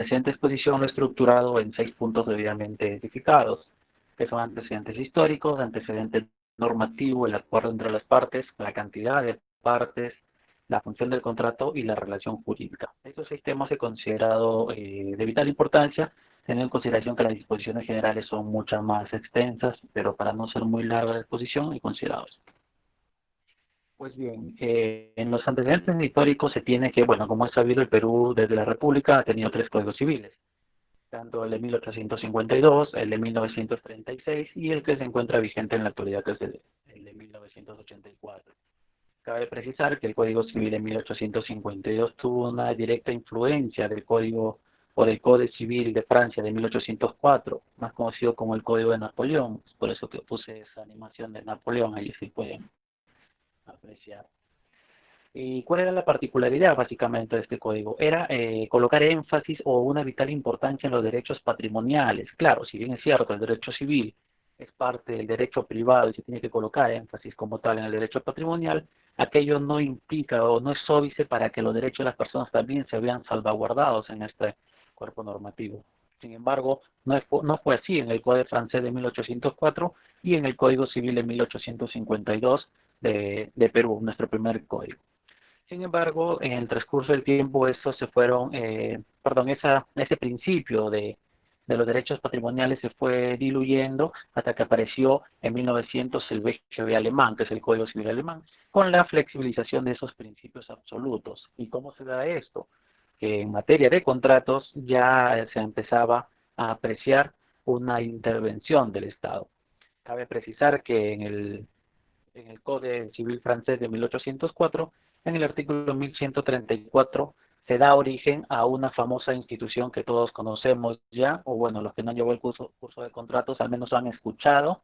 presente exposición lo he estructurado en 6 puntos debidamente identificados, que son antecedentes históricos, antecedente normativo, el acuerdo entre las partes, la cantidad de partes, la función del contrato y la relación jurídica. Estos 6 temas he considerado de vital importancia, teniendo en consideración que las disposiciones generales son muchas más extensas, pero para no ser muy larga la exposición he considerado esto. Pues bien, en los antecedentes históricos se tiene que, bueno, como es sabido, el Perú desde la República ha tenido 3 códigos civiles, tanto el de 1852, el de 1936 y el que se encuentra vigente en la actualidad, que es el de 1984. Cabe precisar que el Código Civil de 1852 tuvo una directa influencia del Código o del Código Civil de Francia de 1804, más conocido como el Código de Napoleón. Es por eso que puse esa animación de Napoleón, ahí sí pueden apreciar. ¿Y cuál era la particularidad básicamente de este código? Era colocar énfasis o una vital importancia en los derechos patrimoniales. Claro, si bien es cierto, el derecho civil es parte del derecho privado y se tiene que colocar énfasis como tal en el derecho patrimonial, aquello no implica o no es óbice para que los derechos de las personas también se vean salvaguardados en este cuerpo normativo. Sin embargo, no fue así en el Código francés de 1804 y en el Código Civil de 1852 de Perú, nuestro primer código. Sin embargo, en el transcurso del tiempo, estos se fueron, ese principio de los derechos patrimoniales se fue diluyendo hasta que apareció en 1900 el BGB alemán, que es el Código Civil alemán, con la flexibilización de esos principios absolutos. ¿Y cómo se da esto? Que en materia de contratos ya se empezaba a apreciar una intervención del Estado. Cabe precisar que en el Código Civil francés de 1804, en el artículo 1134, se da origen a una famosa institución que todos conocemos ya, o bueno, los que no han llevado el curso de contratos al menos han escuchado,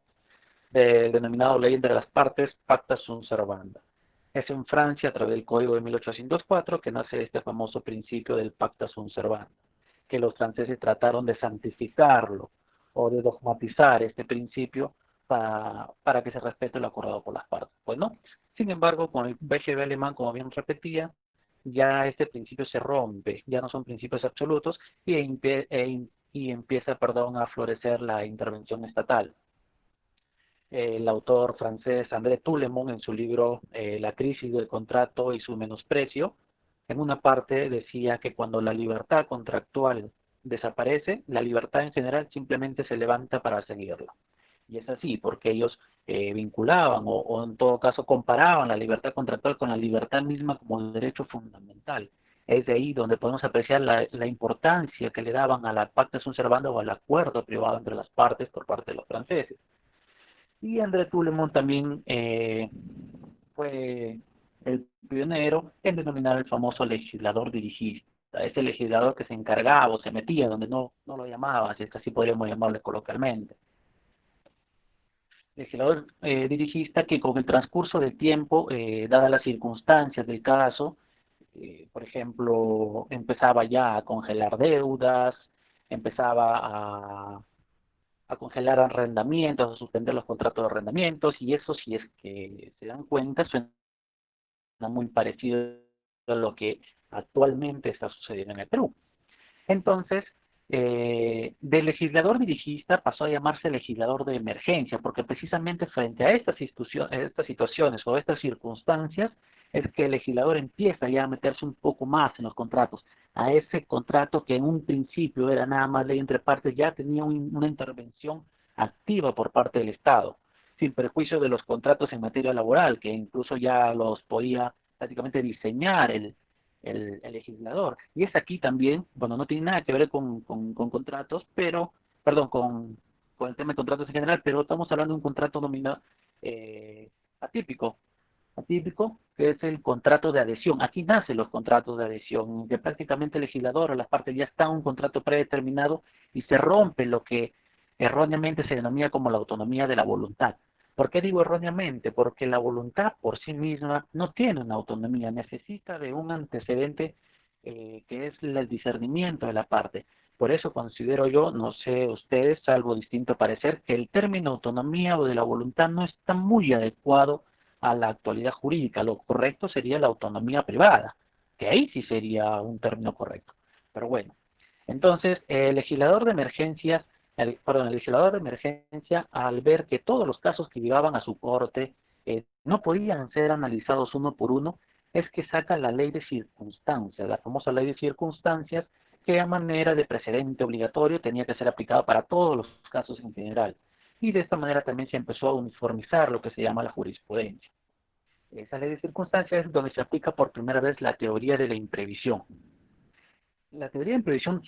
del denominado ley entre las partes, pacta sunt servanda. Es en Francia, a través del Código de 1804, que nace este famoso principio del pacta sunt servanda, que los franceses trataron de santificarlo o de dogmatizar este principio para que se respete lo acordado por las partes. Pues no. Sin embargo, con el BGB alemán, como bien repetía, ya este principio se rompe, ya no son principios absolutos y empieza, perdón, a florecer la intervención estatal. El autor francés André Toulemont, en su libro La crisis del contrato y su menosprecio, en una parte decía que cuando la libertad contractual desaparece, la libertad en general simplemente se levanta para seguirla. Y es así, porque ellos vinculaban o en todo caso comparaban la libertad contractual con la libertad misma como derecho fundamental. Es de ahí donde podemos apreciar la importancia que le daban a la pacta sunt servanda o al acuerdo privado entre las partes por parte de los franceses. Y André Toulemont también fue el pionero en denominar el famoso legislador dirigista, ese legislador que se encargaba o se metía donde no lo llamaba, si es que así podríamos llamarle coloquialmente. Legislador dirigista que con el transcurso del tiempo, dadas las circunstancias del caso, por ejemplo, empezaba ya a congelar deudas, empezaba a congelar arrendamientos, a suspender los contratos de arrendamientos, y eso, si es que se dan cuenta, suena muy parecido a lo que actualmente está sucediendo en el Perú. Entonces, de legislador dirigista pasó a llamarse legislador de emergencia, porque precisamente frente a estas situaciones o estas circunstancias es que el legislador empieza ya a meterse un poco más en los contratos. A ese contrato que en un principio era nada más ley entre partes, ya tenía una intervención activa por parte del Estado, sin perjuicio de los contratos en materia laboral, que incluso ya los podía prácticamente diseñar el legislador. Y es aquí también, bueno, no tiene nada que ver con contratos, pero, perdón, con el tema de contratos en general, pero estamos hablando de un contrato nominado atípico, atípico, que es el contrato de adhesión. Aquí nacen los contratos de adhesión, que prácticamente el legislador o las partes ya están en un contrato predeterminado y se rompe lo que erróneamente se denomina como la autonomía de la voluntad. ¿Por qué digo erróneamente? Porque la voluntad por sí misma no tiene una autonomía, necesita de un antecedente que es el discernimiento de la parte. Por eso considero yo, no sé ustedes, salvo distinto parecer, que el término autonomía o de la voluntad no está muy adecuado a la actualidad jurídica. Lo correcto sería la autonomía privada, que ahí sí sería un término correcto. Pero bueno, Entonces, el legislador de emergencias, el legislador de emergencia, al ver que todos los casos que llegaban a su corte no podían ser analizados uno por uno, es que saca la ley de circunstancias, la famosa ley de circunstancias, que a manera de precedente obligatorio tenía que ser aplicada para todos los casos en general. Y de esta manera también se empezó a uniformizar lo que se llama la jurisprudencia. Esa ley de circunstancias es donde se aplica por primera vez la teoría de la imprevisión. La teoría de imprevisión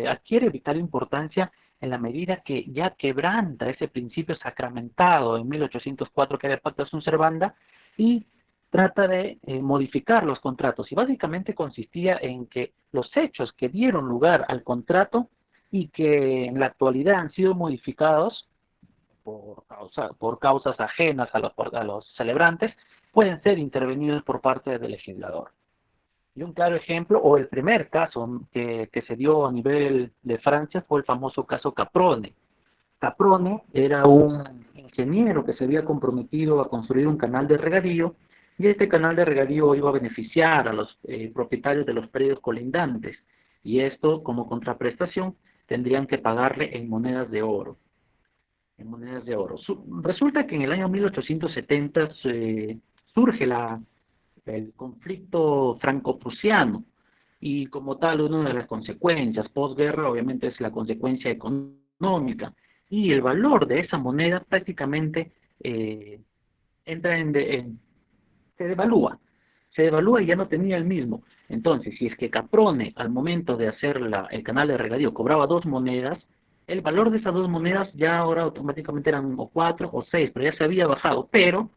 adquiere vital importancia en la medida que ya quebranta ese principio sacramentado en 1804 que era el Pacta Sunt Servanda y trata de modificar los contratos. Y básicamente consistía en que los hechos que dieron lugar al contrato y que en la actualidad han sido modificados por causas ajenas a los celebrantes, pueden ser intervenidos por parte del legislador. Y un claro ejemplo, o el primer caso que se dio a nivel de Francia fue el famoso caso Caprone. Caprone era un ingeniero que se había comprometido a construir un canal de regadío y este canal de regadío iba a beneficiar a los propietarios de los predios colindantes y esto como contraprestación tendrían que pagarle en monedas de oro. En monedas de oro. Resulta que en el año 1870 surge el conflicto franco-prusiano y como tal una de las consecuencias posguerra obviamente es la consecuencia económica y el valor de esa moneda prácticamente entra se devalúa y ya no tenía el mismo. Entonces, si es que Caprone al momento de hacer el canal de regadío cobraba dos monedas, el valor de esas dos monedas ya ahora automáticamente eran o cuatro o seis, pero ya se había bajado, pero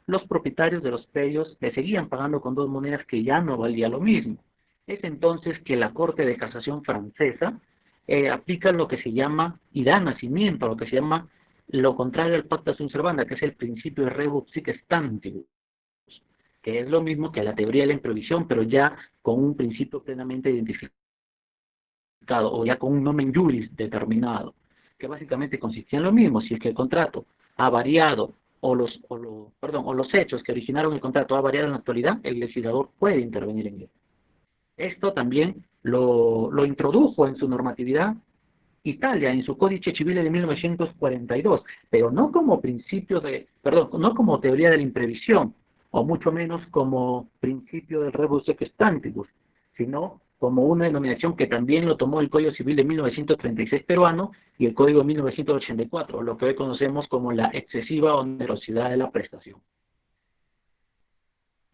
los propietarios de los predios le seguían pagando con dos monedas que ya no valía lo mismo. Es entonces que la Corte de Casación francesa aplica lo que se llama, y da nacimiento a lo que se llama lo contrario al Pacta Sunt Servanda, que es el principio de rebus sic stantibus, que es lo mismo que la teoría de la imprevisión, pero ya con un principio plenamente identificado, o ya con un nomen juris determinado, que básicamente consistía en lo mismo. Si es que el contrato ha variado o los hechos que originaron el contrato ha variado en la actualidad, el legislador puede intervenir en él. Esto también lo introdujo en su normatividad Italia en su Códice Civile de 1942, pero no como no como teoría de la imprevisión, o mucho menos como principio del rebus sic stantibus, sino como una denominación que también lo tomó el Código Civil de 1936 peruano y el Código de 1984, lo que hoy conocemos como la excesiva onerosidad de la prestación.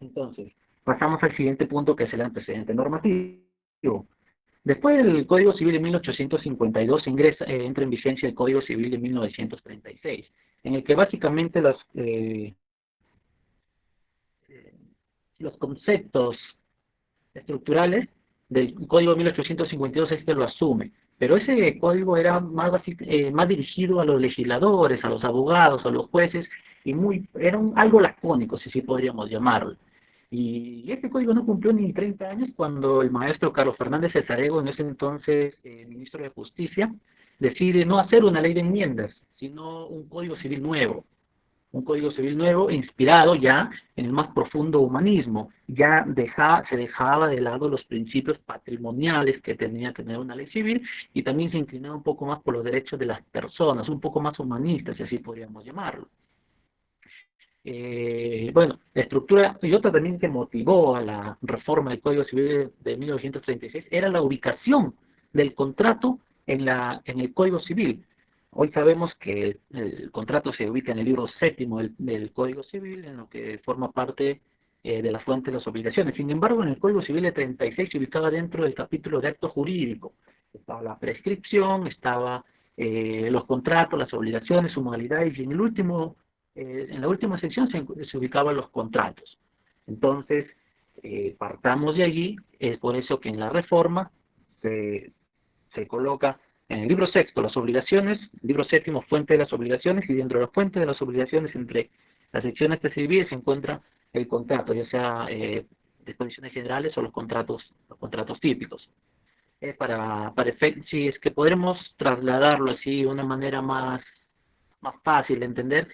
Entonces, pasamos al siguiente punto que es el antecedente normativo. Después del Código Civil de 1852 entra en vigencia el Código Civil de 1936, en el que básicamente los conceptos estructurales del Código de 1852 este lo asume, pero ese código era más dirigido a los legisladores, a los abogados, a los jueces, y era algo lacónico, si podríamos llamarlo. Y este código no cumplió ni 30 años cuando el maestro Carlos Fernández Cesarego, en ese entonces ministro de Justicia, decide no hacer una ley de enmiendas, sino un código civil nuevo inspirado ya en el más profundo humanismo. Ya se dejaba de lado los principios patrimoniales que tenía que tener una ley civil y también se inclinaba un poco más por los derechos de las personas, un poco más humanistas, si así podríamos llamarlo. Bueno, la estructura y otra también que motivó a la reforma del Código Civil de 1936 era la ubicación del contrato en el Código Civil. Hoy sabemos que el contrato se ubica en el libro séptimo del Código Civil, en lo que forma parte de la fuente de las obligaciones. Sin embargo, en el Código Civil de 36 se ubicaba dentro del capítulo de acto jurídico. Estaba la prescripción, estaba los contratos, las obligaciones, sus modalidades, y en la última sección se ubicaban los contratos. Entonces, partamos de allí, es por eso que en la reforma se coloca en el libro sexto las obligaciones, libro séptimo fuente de las obligaciones, y dentro de la fuente de las obligaciones entre las secciones que se divide se encuentra el contrato, ya sea disposiciones generales o los contratos típicos. Si es que podremos trasladarlo así de una manera más fácil de entender,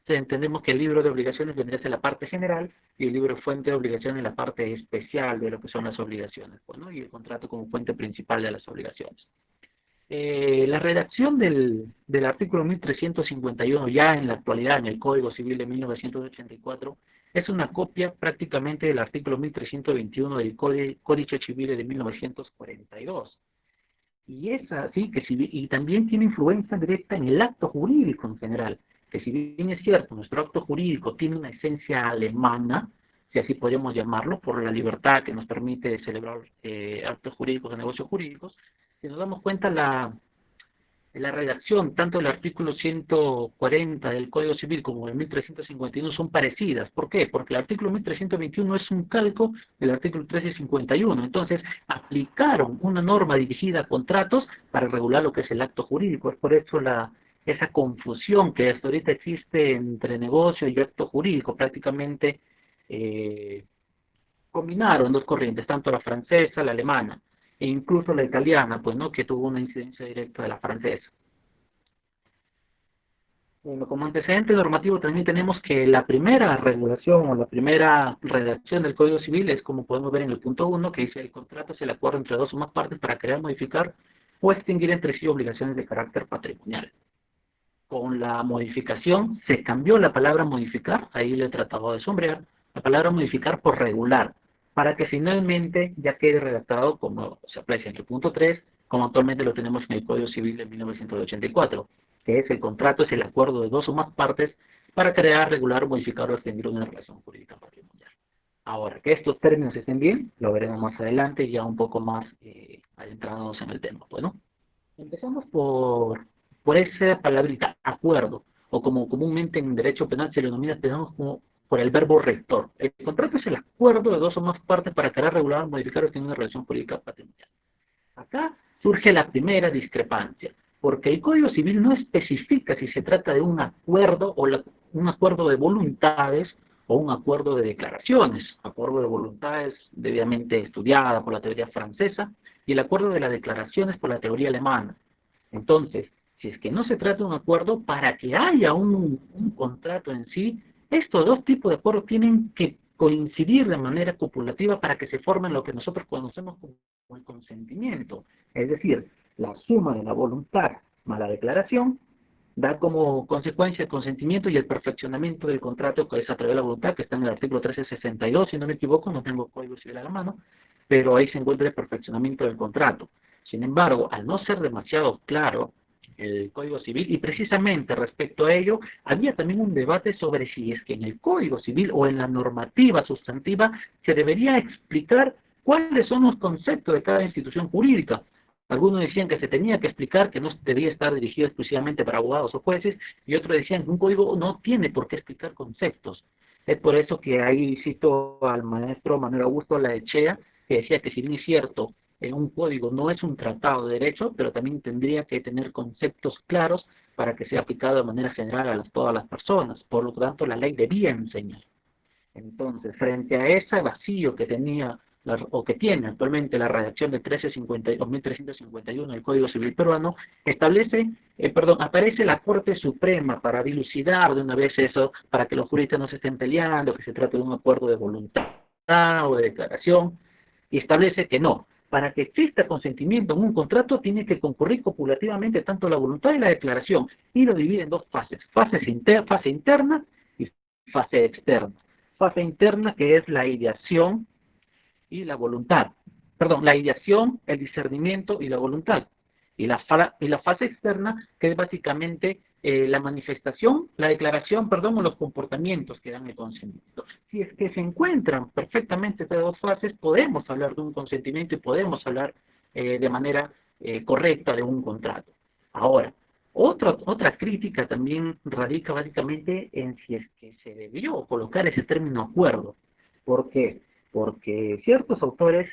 entendemos que el libro de obligaciones vendría a ser la parte general y el libro de fuente de obligaciones la parte especial de lo que son las obligaciones, pues, ¿no? Y el contrato como fuente principal de las obligaciones. La redacción del artículo 1351 ya en la actualidad en el Código Civil de 1984 es una copia prácticamente del artículo 1321 del Códice Civil de 1942. Y es así que y también tiene influencia directa en el acto jurídico en general, que si bien es cierto, nuestro acto jurídico tiene una esencia alemana, si así podríamos llamarlo, por la libertad que nos permite celebrar actos jurídicos de negocios jurídicos, si nos damos cuenta la redacción tanto del artículo 140 del Código Civil como del 1351 son parecidas. ¿Por qué? Porque el artículo 1321 es un calco del artículo 1351. Entonces, aplicaron una norma dirigida a contratos para regular lo que es el acto jurídico. Es por eso esa confusión que hasta ahorita existe entre negocio y acto jurídico. Prácticamente combinaron dos corrientes, tanto la francesa, la alemana, e incluso la italiana, pues no, que tuvo una incidencia directa de la francesa. Bueno, como antecedente normativo también tenemos que la primera regulación o la primera redacción del Código Civil es, como podemos ver en el punto 1, que dice el contrato es el acuerdo entre dos o más partes para crear, modificar o extinguir entre sí obligaciones de carácter patrimonial. Con la modificación se cambió la palabra modificar, ahí le he tratado de sombrear, la palabra modificar por regular, para que finalmente ya quede redactado como se aprecia en el punto 3, como actualmente lo tenemos en el Código Civil de 1984, que es el contrato es el acuerdo de dos o más partes para crear, regular, modificar o extinguir una relación jurídica patrimonial. Ahora, que estos términos estén bien, lo veremos más adelante, ya un poco más adentrados en el tema. Bueno, empezamos por esa palabrita, acuerdo, o como comúnmente en derecho penal se le denomina, empezamos como por el verbo rector. El contrato es el acuerdo de dos o más partes para crear, regular, modificar o extinguir una relación jurídica patrimonial. Acá surge la primera discrepancia, porque el Código Civil no especifica si se trata de un acuerdo o un acuerdo de voluntades o un acuerdo de declaraciones. Acuerdo de voluntades debidamente estudiada por la teoría francesa y el acuerdo de las declaraciones por la teoría alemana. Entonces, si es que no se trata de un acuerdo, para que haya un contrato en sí, estos dos tipos de acuerdos tienen que coincidir de manera copulativa para que se formen lo que nosotros conocemos como el consentimiento. Es decir, la suma de la voluntad más la declaración da como consecuencia el consentimiento y el perfeccionamiento del contrato que es a través de la voluntad, que está en el artículo 1362, si no me equivoco, no tengo código civil a la mano, pero ahí se encuentra el perfeccionamiento del contrato. Sin embargo, al no ser demasiado claro el Código Civil, y precisamente respecto a ello, había también un debate sobre si es que en el Código Civil o en la normativa sustantiva se debería explicar cuáles son los conceptos de cada institución jurídica. Algunos decían que se tenía que explicar, que no debía estar dirigido exclusivamente para abogados o jueces, y otros decían que un código no tiene por qué explicar conceptos. Es por eso que ahí cito al maestro Manuel Augusto Laechea, que decía que si bien es cierto, un código no es un tratado de derecho, pero también tendría que tener conceptos claros para que sea aplicado de manera general a todas las personas. Por lo tanto, la ley debía enseñar. Entonces, frente a ese vacío que tenía o que tiene actualmente la redacción de 1351 del Código Civil Peruano, aparece la Corte Suprema para dilucidar de una vez eso, para que los juristas no se estén peleando, que se trate de un acuerdo de voluntad o de declaración, y establece que no. Para que exista consentimiento en un contrato, tiene que concurrir copulativamente tanto la voluntad y la declaración, y lo divide en dos fases, fase interna y fase externa. Fase interna, que es la ideación y la voluntad. Perdón, la ideación, el discernimiento y la voluntad. Y la fase externa, que es básicamente la manifestación, la declaración, perdón, o los comportamientos que dan el consentimiento. Si es que se encuentran perfectamente estas dos fases, podemos hablar de un consentimiento y podemos hablar de manera correcta de un contrato. Ahora, otra crítica también radica básicamente en si es que se debió colocar ese término acuerdo. ¿Por qué? Porque ciertos autores,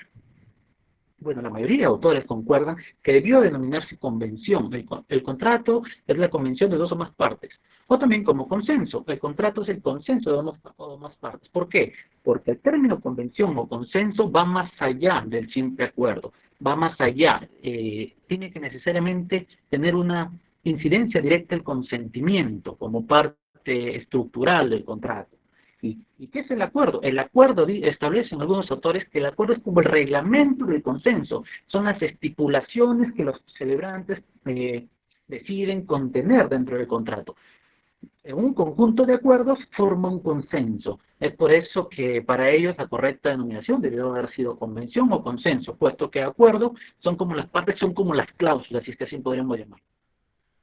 bueno, la mayoría de autores concuerdan que debió denominarse convención. El contrato es la convención de dos o más partes. O también como consenso. El contrato es el consenso de dos o más partes. ¿Por qué? Porque el término convención o consenso va más allá del simple acuerdo. Va más allá. Tiene que necesariamente tener una incidencia directa el consentimiento como parte parte estructural del contrato. ¿Y qué es el acuerdo? El acuerdo establecen algunos autores que el acuerdo es como el reglamento del consenso, son las estipulaciones que los celebrantes deciden contener dentro del contrato. Un conjunto de acuerdos forma un consenso. Es por eso que para ellos la correcta denominación debió haber sido convención o consenso, puesto que acuerdo son como las partes, son como las cláusulas, si es que así podríamos llamar.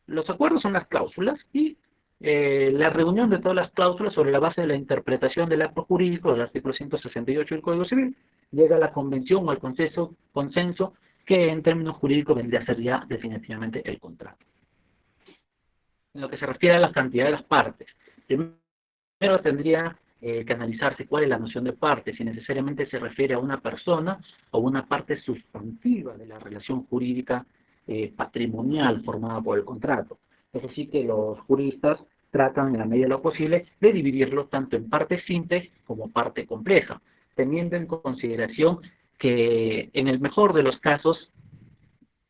Los acuerdos son las cláusulas y la reunión de todas las cláusulas sobre la base de la interpretación del acto jurídico del artículo 168 del Código Civil llega a la convención o al consenso que en términos jurídicos vendría a ser ya definitivamente el contrato. En lo que se refiere a la cantidad de las partes, primero tendría que analizarse cuál es la noción de parte, si necesariamente se refiere a una persona o una parte sustantiva de la relación jurídica patrimonial formada por el contrato. Es así que los juristas tratan en la medida de lo posible de dividirlo tanto en parte simple como parte compleja, teniendo en consideración que en el mejor de los casos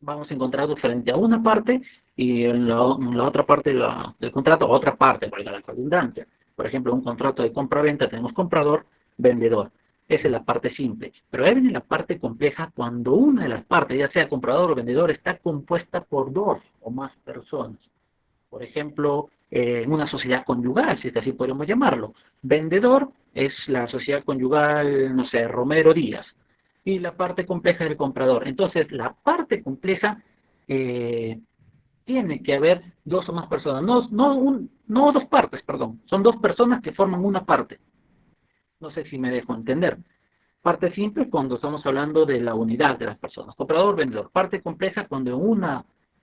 vamos a encontrar frente a una parte y en la otra parte del contrato, otra parte, valga la redundancia. Por ejemplo, un contrato de compra-venta tenemos comprador, vendedor. Esa es la parte simple. Pero ahí viene la parte compleja cuando una de las partes, ya sea comprador o vendedor, está compuesta por dos o más personas. Por ejemplo, en una sociedad conyugal, si es que así podríamos llamarlo. Vendedor es la sociedad conyugal, no sé, Romero Díaz. Y la parte compleja es el comprador. Entonces, la parte compleja tiene que haber dos o más personas. No dos partes, perdón. Son dos personas que forman una parte. No sé si me dejo entender. Parte simple cuando estamos hablando de la unidad de las personas. Comprador, vendedor. Parte compleja cuando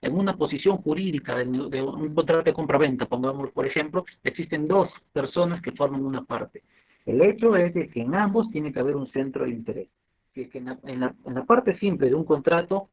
en una posición jurídica de un contrato de compra-venta, pongamos por ejemplo, existen dos personas que forman una parte. El hecho es de que en ambos tiene que haber un centro de interés. Que en la parte simple de un contrato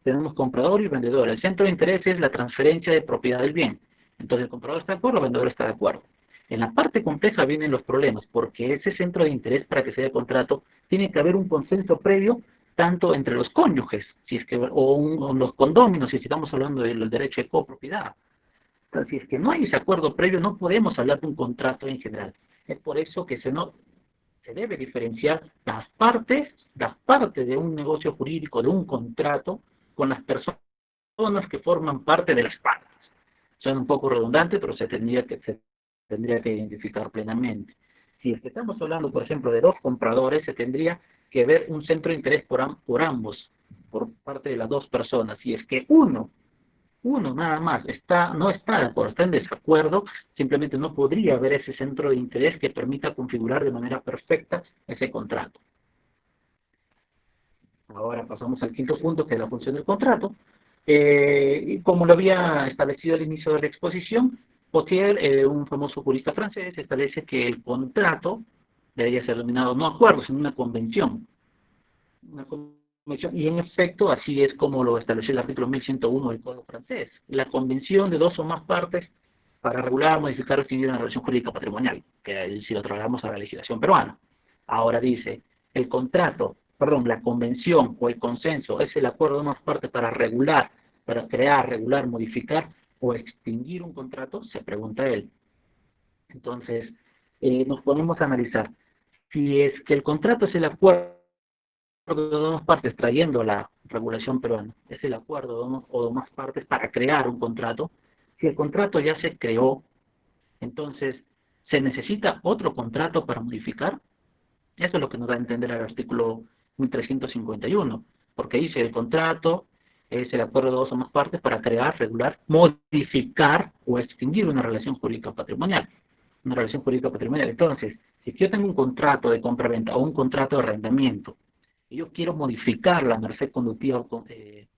tenemos comprador y vendedor. El centro de interés es la transferencia de propiedad del bien. Entonces el comprador está de acuerdo, el vendedor está de acuerdo. En la parte compleja vienen los problemas, porque ese centro de interés para que se dé contrato tiene que haber un consenso previo tanto entre los cónyuges, si es que, o los condóminos, si estamos hablando del derecho de copropiedad. Entonces, si es que no hay ese acuerdo previo, no podemos hablar de un contrato en general. Es por eso que se debe diferenciar las partes de un negocio jurídico, de un contrato, con las personas que forman parte de las partes. Suena un poco redundante, pero se tendría que identificar plenamente. Si es que estamos hablando, por ejemplo, de dos compradores, se tendría que ver un centro de interés por ambos, por parte de las dos personas. Si es que uno nada más no está de acuerdo, está en desacuerdo, simplemente no podría haber ese centro de interés que permita configurar de manera perfecta ese contrato. Ahora pasamos al quinto punto, que es la función del contrato. Y como lo había establecido al inicio de la exposición, Potier, un famoso jurista francés, establece que el contrato debería ser denominado no acuerdo, sino una convención. Una convención. Y en efecto, así es como lo estableció el artículo 1101 del Código francés. La convención de dos o más partes para regular, modificar o extinguir una relación jurídica patrimonial, que si lo trasladamos a la legislación peruana. Ahora dice, la convención o el consenso es el acuerdo de unas partes para regular, para crear, regular, modificar o extinguir un contrato, se pregunta él. Entonces, nos ponemos a analizar. Si es que el contrato es el acuerdo de dos partes, trayendo la regulación peruana, es el acuerdo de uno o de más partes para crear un contrato. Si el contrato ya se creó, entonces, ¿se necesita otro contrato para modificar? Eso es lo que nos da a entender el artículo 1351, porque dice el contrato es el acuerdo de dos o más partes para crear, regular, modificar o extinguir una relación jurídica patrimonial. Una relación jurídica patrimonial. Entonces, si yo tengo un contrato de compra-venta o un contrato de arrendamiento y yo quiero modificar la merced conductiva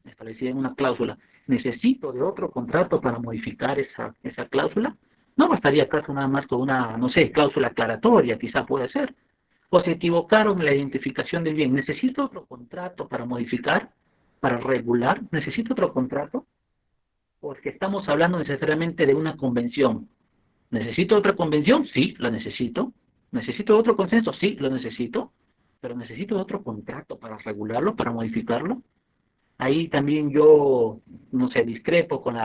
establecida en una cláusula, ¿necesito de otro contrato para modificar esa cláusula? No bastaría acaso nada más con una, no sé, cláusula aclaratoria, quizá puede ser. O se equivocaron en la identificación del bien. ¿Necesito otro contrato para modificar, para regular? ¿Necesito otro contrato? Porque estamos hablando necesariamente de una convención. ¿Necesito otra convención? Sí, la necesito. ¿Necesito otro consenso? Sí, lo necesito. Pero necesito otro contrato para regularlo, para modificarlo. Ahí también yo, no sé, discrepo con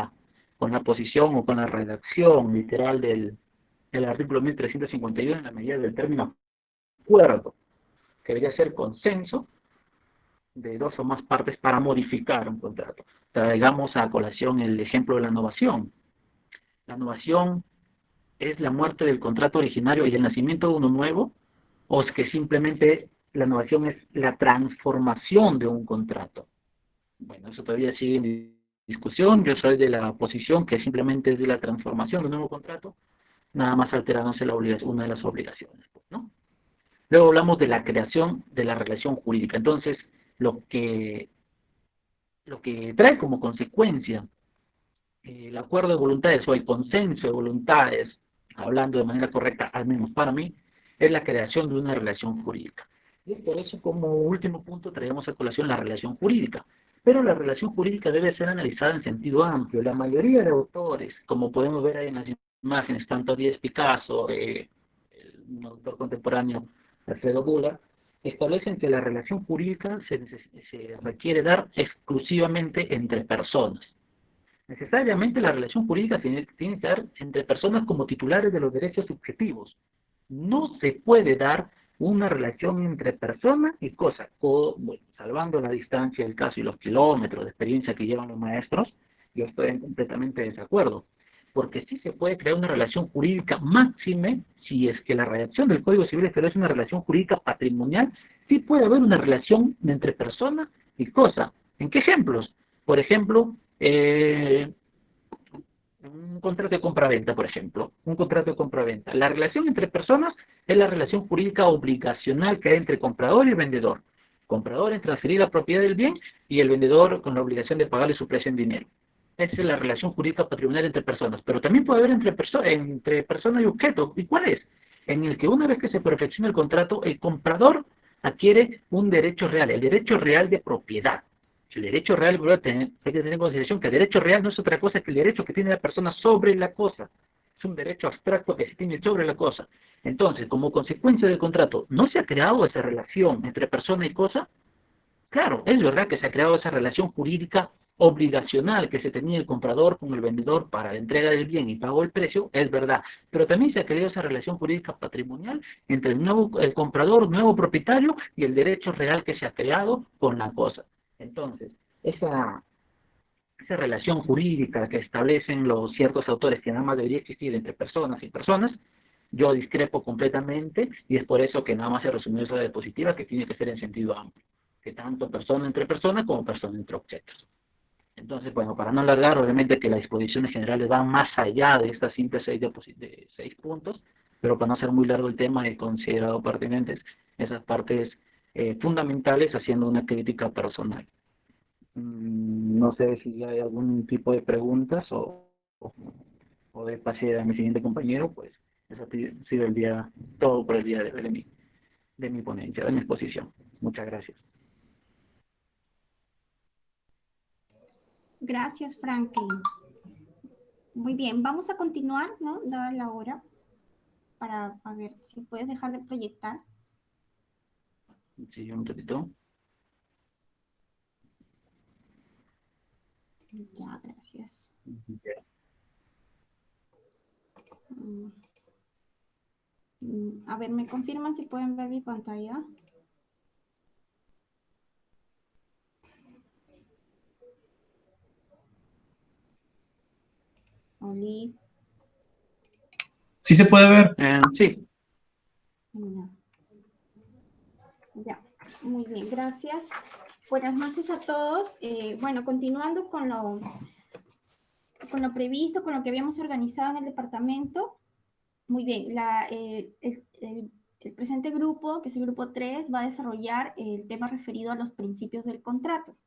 con la posición o con la redacción literal del artículo 1351 en la medida del término acuerdo, que debería ser consenso de dos o más partes para modificar un contrato. Traigamos a colación el ejemplo de la novación. La novación es la muerte del contrato originario y el nacimiento de uno nuevo, o es que simplemente la novación es la transformación de un contrato. Bueno, eso todavía sigue en discusión. Yo soy de la posición que simplemente es de la transformación de un nuevo contrato, nada más alterándose una de las obligaciones, pues, ¿no? Luego hablamos de la creación de la relación jurídica. Entonces, lo que, lo que trae como consecuencia el acuerdo de voluntades o el consenso de voluntades, hablando de manera correcta, al menos para mí, es la creación de una relación jurídica. Y es por eso, como último punto, traemos a colación la relación jurídica. Pero la relación jurídica debe ser analizada en sentido amplio. La mayoría de autores, como podemos ver ahí en las imágenes, tanto Díaz Picasso, un autor contemporáneo, Alfredo Bulla, establecen que la relación jurídica se requiere dar exclusivamente entre personas. Necesariamente la relación jurídica tiene que dar entre personas como titulares de los derechos subjetivos. No se puede dar una relación entre persona y cosa, bueno, salvando la distancia, el caso y los kilómetros de experiencia que llevan los maestros, yo estoy en completamente desacuerdo. Porque sí se puede crear una relación jurídica máxime, si es que la redacción del Código Civil establece una relación jurídica patrimonial, sí puede haber una relación entre persona y cosa. ¿En qué ejemplos? Por ejemplo, un contrato de compraventa, por ejemplo, un contrato de compraventa. La relación entre personas es la relación jurídica obligacional que hay entre comprador y vendedor. Comprador en transferir la propiedad del bien y el vendedor con la obligación de pagarle su precio en dinero. Esa es la relación jurídica patrimonial entre personas. Pero también puede haber entre persona y objeto. ¿Y cuál es? En el que una vez que se perfecciona el contrato, el comprador adquiere un derecho real, el derecho real de propiedad. El derecho real, hay que tener en consideración que el derecho real no es otra cosa que el derecho que tiene la persona sobre la cosa. Es un derecho abstracto que se tiene sobre la cosa. Entonces, como consecuencia del contrato, ¿no se ha creado esa relación entre persona y cosa? Claro, es verdad que se ha creado esa relación jurídica obligacional que se tenía el comprador con el vendedor para la entrega del bien y pago del precio, es verdad, pero también se ha creado esa relación jurídica patrimonial entre el comprador, nuevo propietario, y el derecho real que se ha creado con la cosa. Entonces, esa relación jurídica que establecen los ciertos autores que nada más debería existir entre personas y personas, yo discrepo completamente y es por eso que nada más se resumió esa diapositiva que tiene que ser en sentido amplio, que tanto persona entre persona como persona entre objetos. Entonces, bueno, para no alargar, obviamente que las disposiciones generales van más allá de estas simples seis puntos, pero para no hacer muy largo el tema he considerado pertinentes esas partes fundamentales haciendo una crítica personal. No sé si hay algún tipo de preguntas o de pase a mi siguiente compañero, pues eso ha sido todo por el día de mi ponencia, de mi exposición. Muchas gracias. Gracias, Franklin. Muy bien, vamos a continuar, ¿no? Dada la hora, para a ver si puedes dejar de proyectar. Sí, un ratito. Ya, gracias. Ya. A ver, ¿me confirman si pueden ver mi pantalla? Oli. ¿Sí se puede ver? Sí. Ya, muy bien, gracias. Buenas noches a todos. Bueno, continuando con lo previsto, con lo que habíamos organizado en el departamento. Muy bien, el presente grupo, que es el grupo 3, va a desarrollar el tema referido a los principios del contrato.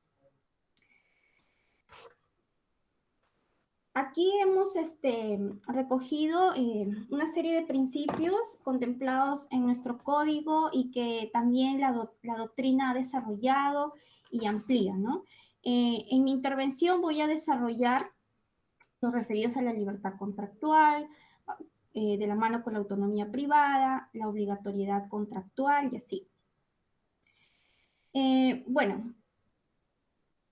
Aquí hemos recogido una serie de principios contemplados en nuestro código y que también la doctrina ha desarrollado y amplía, ¿no? En mi intervención voy a desarrollar los referidos a la libertad contractual, de la mano con la autonomía privada, la obligatoriedad contractual y así. Bueno,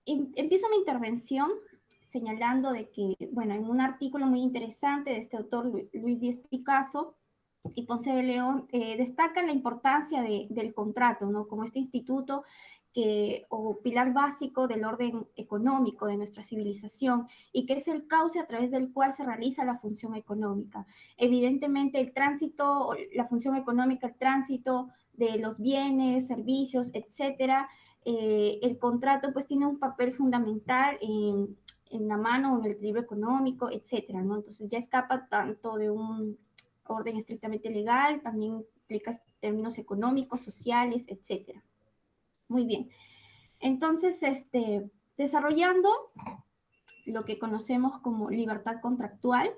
empiezo mi intervención señalando de que, bueno, en un artículo muy interesante de este autor, Luis Díaz Picasso y Ponce de León, destacan la importancia del contrato, ¿no? Como este instituto o pilar básico del orden económico de nuestra civilización y que es el cauce a través del cual se realiza la función económica. Evidentemente el tránsito, la función económica, el tránsito de los bienes, servicios, etcétera, el contrato pues tiene un papel fundamental en la mano, en el equilibrio económico, etcétera, ¿no? Entonces ya escapa tanto de un orden estrictamente legal, también implica términos económicos, sociales, etcétera. Muy bien. Entonces, desarrollando lo que conocemos como libertad contractual,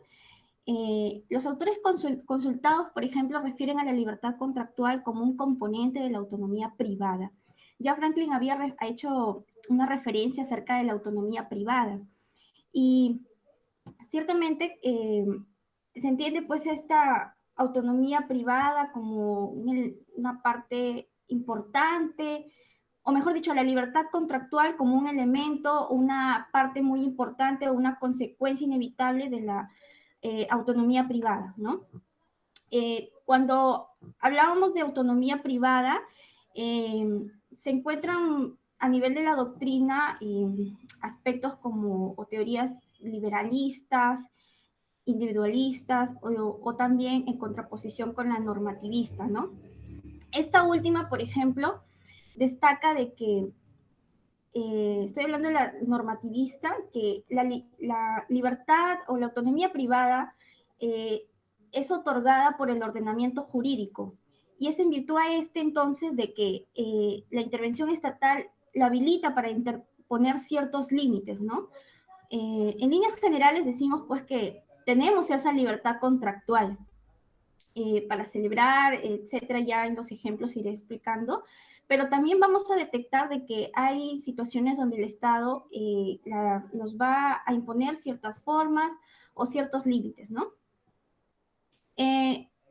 los autores consultados, por ejemplo, refieren a la libertad contractual como un componente de la autonomía privada. Ya Franklin había hecho una referencia acerca de la autonomía privada y ciertamente se entiende pues esta autonomía privada como una parte importante, o mejor dicho, la libertad contractual como un elemento, una parte muy importante o una consecuencia inevitable de la autonomía privada, ¿no? Cuando hablábamos de autonomía privada, se encuentran a nivel de la doctrina aspectos como o teorías liberalistas, individualistas o también en contraposición con la normativista, ¿no? Esta última, por ejemplo, destaca de que, estoy hablando de la normativista, que la libertad o la autonomía privada es otorgada por el ordenamiento jurídico y es en virtud a entonces de que la intervención estatal la habilita para interponer ciertos límites, ¿no? En líneas generales decimos pues que tenemos esa libertad contractual para celebrar, etcétera, ya en los ejemplos iré explicando, pero también vamos a detectar de que hay situaciones donde el Estado nos va a imponer ciertas formas o ciertos límites, ¿no?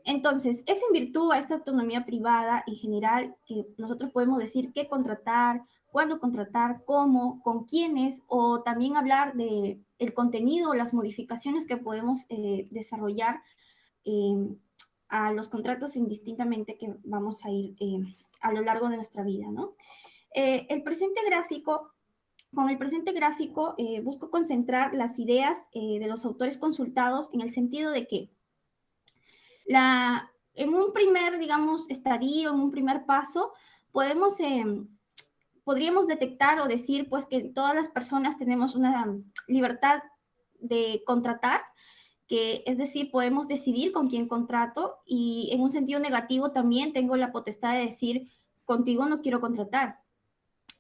Entonces, es en virtud a esta autonomía privada en general que nosotros podemos decir qué contratar, cuándo contratar, cómo, con quiénes, o también hablar de el contenido, las modificaciones que podemos desarrollar a los contratos indistintamente que vamos a ir a lo largo de nuestra vida, ¿no? Con el presente gráfico busco concentrar las ideas de los autores consultados en el sentido de que en un primer, digamos, estadio, en un primer paso, podríamos detectar o decir pues que todas las personas tenemos una libertad de contratar, que es decir, podemos decidir con quién contrato y en un sentido negativo también tengo la potestad de decir contigo no quiero contratar.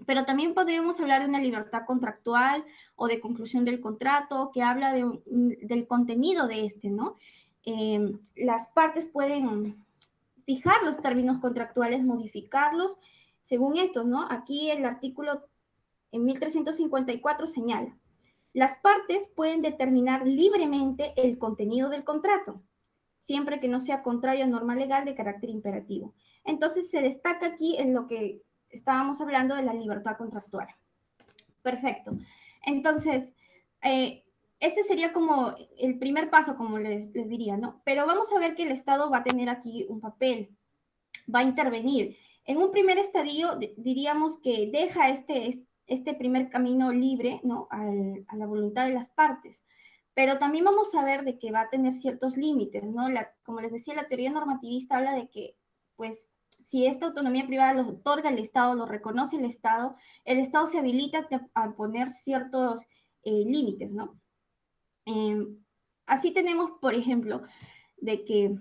Pero también podríamos hablar de una libertad contractual o de conclusión del contrato que habla del contenido de ¿no? Las partes pueden fijar los términos contractuales, modificarlos según estos, ¿no? Aquí el artículo en 1354 señala: las partes pueden determinar libremente el contenido del contrato, siempre que no sea contrario a norma legal de carácter imperativo. Entonces se destaca aquí en lo que estábamos hablando de la libertad contractual. Perfecto. Entonces, este sería como el primer paso, como les diría, ¿no? Pero vamos a ver que el Estado va a tener aquí un papel, va a intervenir. En un primer estadio diríamos que deja este primer camino libre, ¿no? A la voluntad de las partes. Pero también vamos a ver de que va a tener ciertos límites, ¿no? Como les decía, la teoría normativista habla de que, pues, si esta autonomía privada lo otorga el Estado, lo reconoce el Estado se habilita a poner ciertos límites, ¿no? Así tenemos, por ejemplo, de que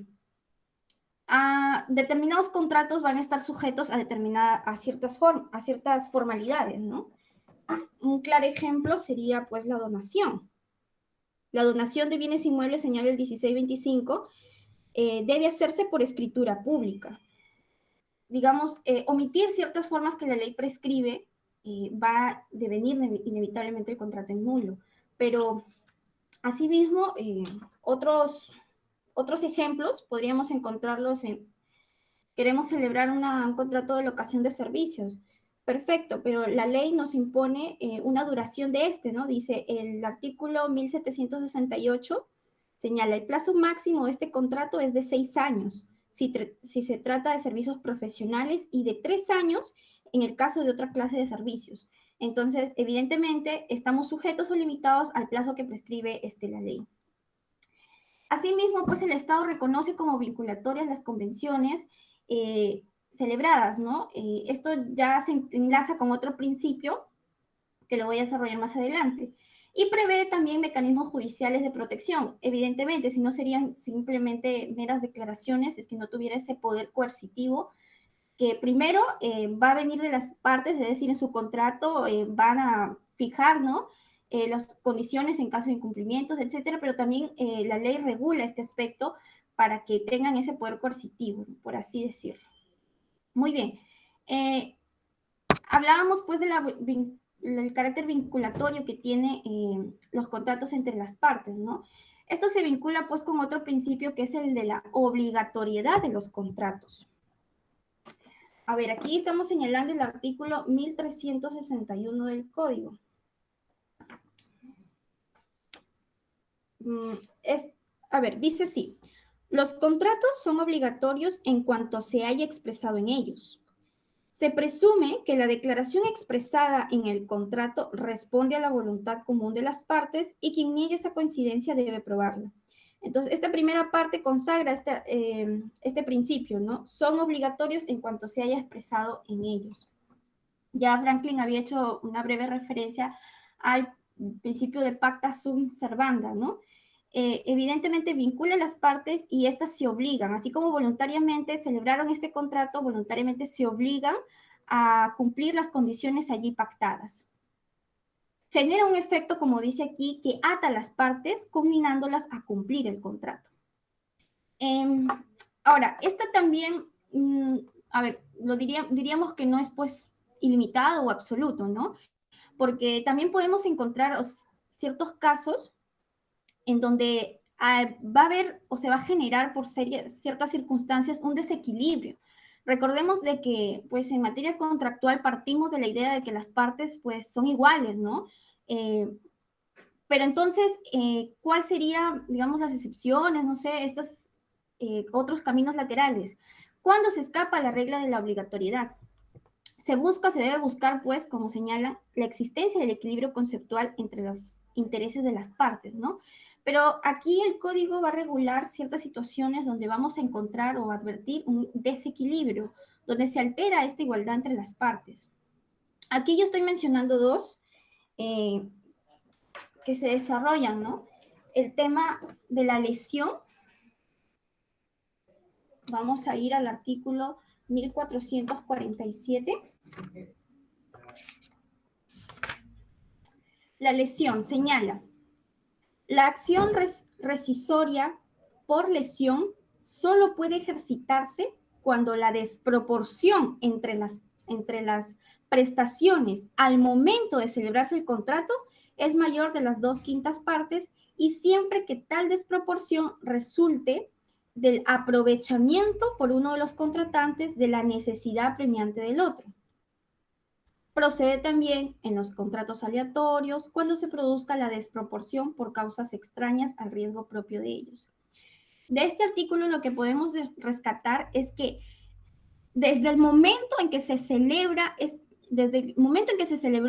determinados contratos van a estar sujetos a ciertas formalidades, ¿no? Un claro ejemplo sería, pues, la donación. La donación de bienes inmuebles, señala el 1625, debe hacerse por escritura pública. Digamos, omitir ciertas formas que la ley prescribe va a devenir inevitablemente el contrato en nulo. Pero, asimismo, otros ejemplos podríamos encontrarlos en: queremos celebrar un contrato de locación de servicios. Perfecto, pero la ley nos impone una duración de ¿no? Dice el artículo 1768 señala el plazo máximo de este contrato es de 6 años si se trata de servicios profesionales y de 3 años en el caso de otra clase de servicios. Entonces, evidentemente, estamos sujetos o limitados al plazo que prescribe la ley. Asimismo, pues el Estado reconoce como vinculatorias las convenciones celebradas, ¿no? Esto ya se enlaza con otro principio que lo voy a desarrollar más adelante. Y prevé también mecanismos judiciales de protección. Evidentemente, si no serían simplemente meras declaraciones, es que no tuviera ese poder coercitivo que primero va a venir de las partes, es decir, en su contrato van a fijar, ¿no? Las condiciones en caso de incumplimientos, etcétera, pero también la ley regula este aspecto para que tengan ese poder coercitivo, por así decirlo. Muy bien. Hablábamos pues del carácter vinculatorio que tiene los contratos entre las partes, ¿no? Esto se vincula pues con otro principio que es el de la obligatoriedad de los contratos. A ver, aquí estamos señalando el artículo 1361 del Código. A ver, dice así. Los contratos son obligatorios en cuanto se haya expresado en ellos. Se presume que la declaración expresada en el contrato responde a la voluntad común de las partes y quien niegue esa coincidencia debe probarla. Entonces, esta primera parte consagra este principio, ¿no? Son obligatorios en cuanto se haya expresado en ellos. Ya Franklin había hecho una breve referencia al principio de pacta sunt servanda, ¿no? Evidentemente vincula a las partes y éstas se obligan, así como voluntariamente celebraron este contrato, voluntariamente se obligan a cumplir las condiciones allí pactadas. Genera un efecto, como dice aquí, que ata a las partes, combinándolas a cumplir el contrato. Ahora, esta también, a ver, diríamos que no es pues ilimitado o absoluto, ¿no? Porque también podemos encontrar ciertos casos en donde va a haber o se va a generar por ciertas circunstancias un desequilibrio. Recordemos de que, pues, en materia contractual partimos de la idea de que las partes, pues, son iguales, ¿no? Pero entonces, ¿cuál sería, digamos, las excepciones, no sé, estos otros caminos laterales? ¿Cuándo se escapa la regla de la obligatoriedad? Se debe buscar, pues, como señala, la existencia del equilibrio conceptual entre los intereses de las partes, ¿no? Pero aquí el código va a regular ciertas situaciones donde vamos a encontrar o advertir un desequilibrio, donde se altera esta igualdad entre las partes. Aquí yo estoy mencionando dos que se desarrollan, ¿no? El tema de la lesión. Vamos a ir al artículo 1447. La lesión señala, la acción rescisoria por lesión solo puede ejercitarse cuando la desproporción entre las prestaciones al momento de celebrarse el contrato es mayor de las 2/5 partes y siempre que tal desproporción resulte del aprovechamiento por uno de los contratantes de la necesidad apremiante del otro. Procede también en los contratos aleatorios cuando se produzca la desproporción por causas extrañas al riesgo propio de ellos. De este artículo lo que podemos rescatar es que desde el momento en que se celebró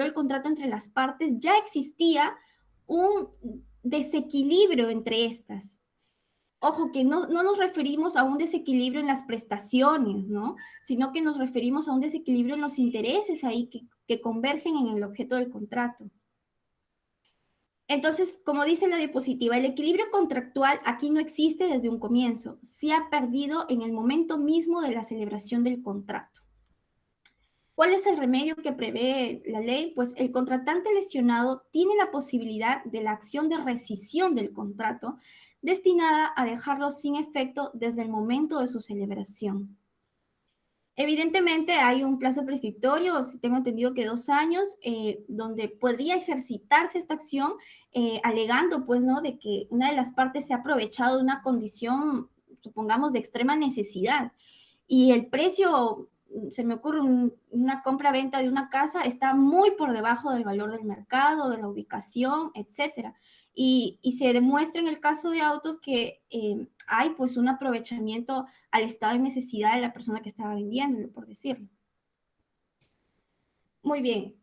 el contrato entre las partes, ya existía un desequilibrio entre estas. Ojo, que no nos referimos a un desequilibrio en las prestaciones, ¿no? Sino que nos referimos a un desequilibrio en los intereses ahí que convergen en el objeto del contrato. Entonces, como dice la diapositiva, el equilibrio contractual aquí no existe desde un comienzo, se ha perdido en el momento mismo de la celebración del contrato. ¿Cuál es el remedio que prevé la ley? Pues el contratante lesionado tiene la posibilidad de la acción de rescisión del contrato destinada a dejarlo sin efecto desde el momento de su celebración. Evidentemente hay un plazo prescriptorio, si tengo entendido que 2 años, donde podría ejercitarse esta acción alegando, pues, ¿no?, de que una de las partes se ha aprovechado de una condición, supongamos, de extrema necesidad. Y el precio se me ocurre una compra-venta de una casa, está muy por debajo del valor del mercado, de la ubicación, etcétera. Y se demuestra en el caso de autos que hay pues un aprovechamiento al estado de necesidad de la persona que estaba vendiéndolo, por decirlo. Muy bien.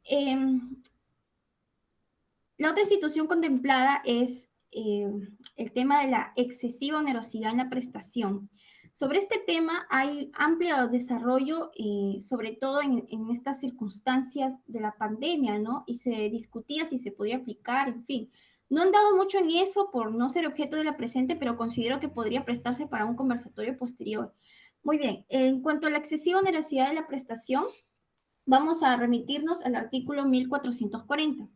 La otra institución contemplada es el tema de la excesiva onerosidad en la prestación. Sobre este tema hay amplio desarrollo, sobre todo en estas circunstancias de la pandemia, ¿no? Y se discutía si se podía aplicar, en fin. No han dado mucho en eso por no ser objeto de la presente, pero considero que podría prestarse para un conversatorio posterior. Muy bien, en cuanto a la excesiva onerosidad de la prestación, vamos a remitirnos al artículo 1440.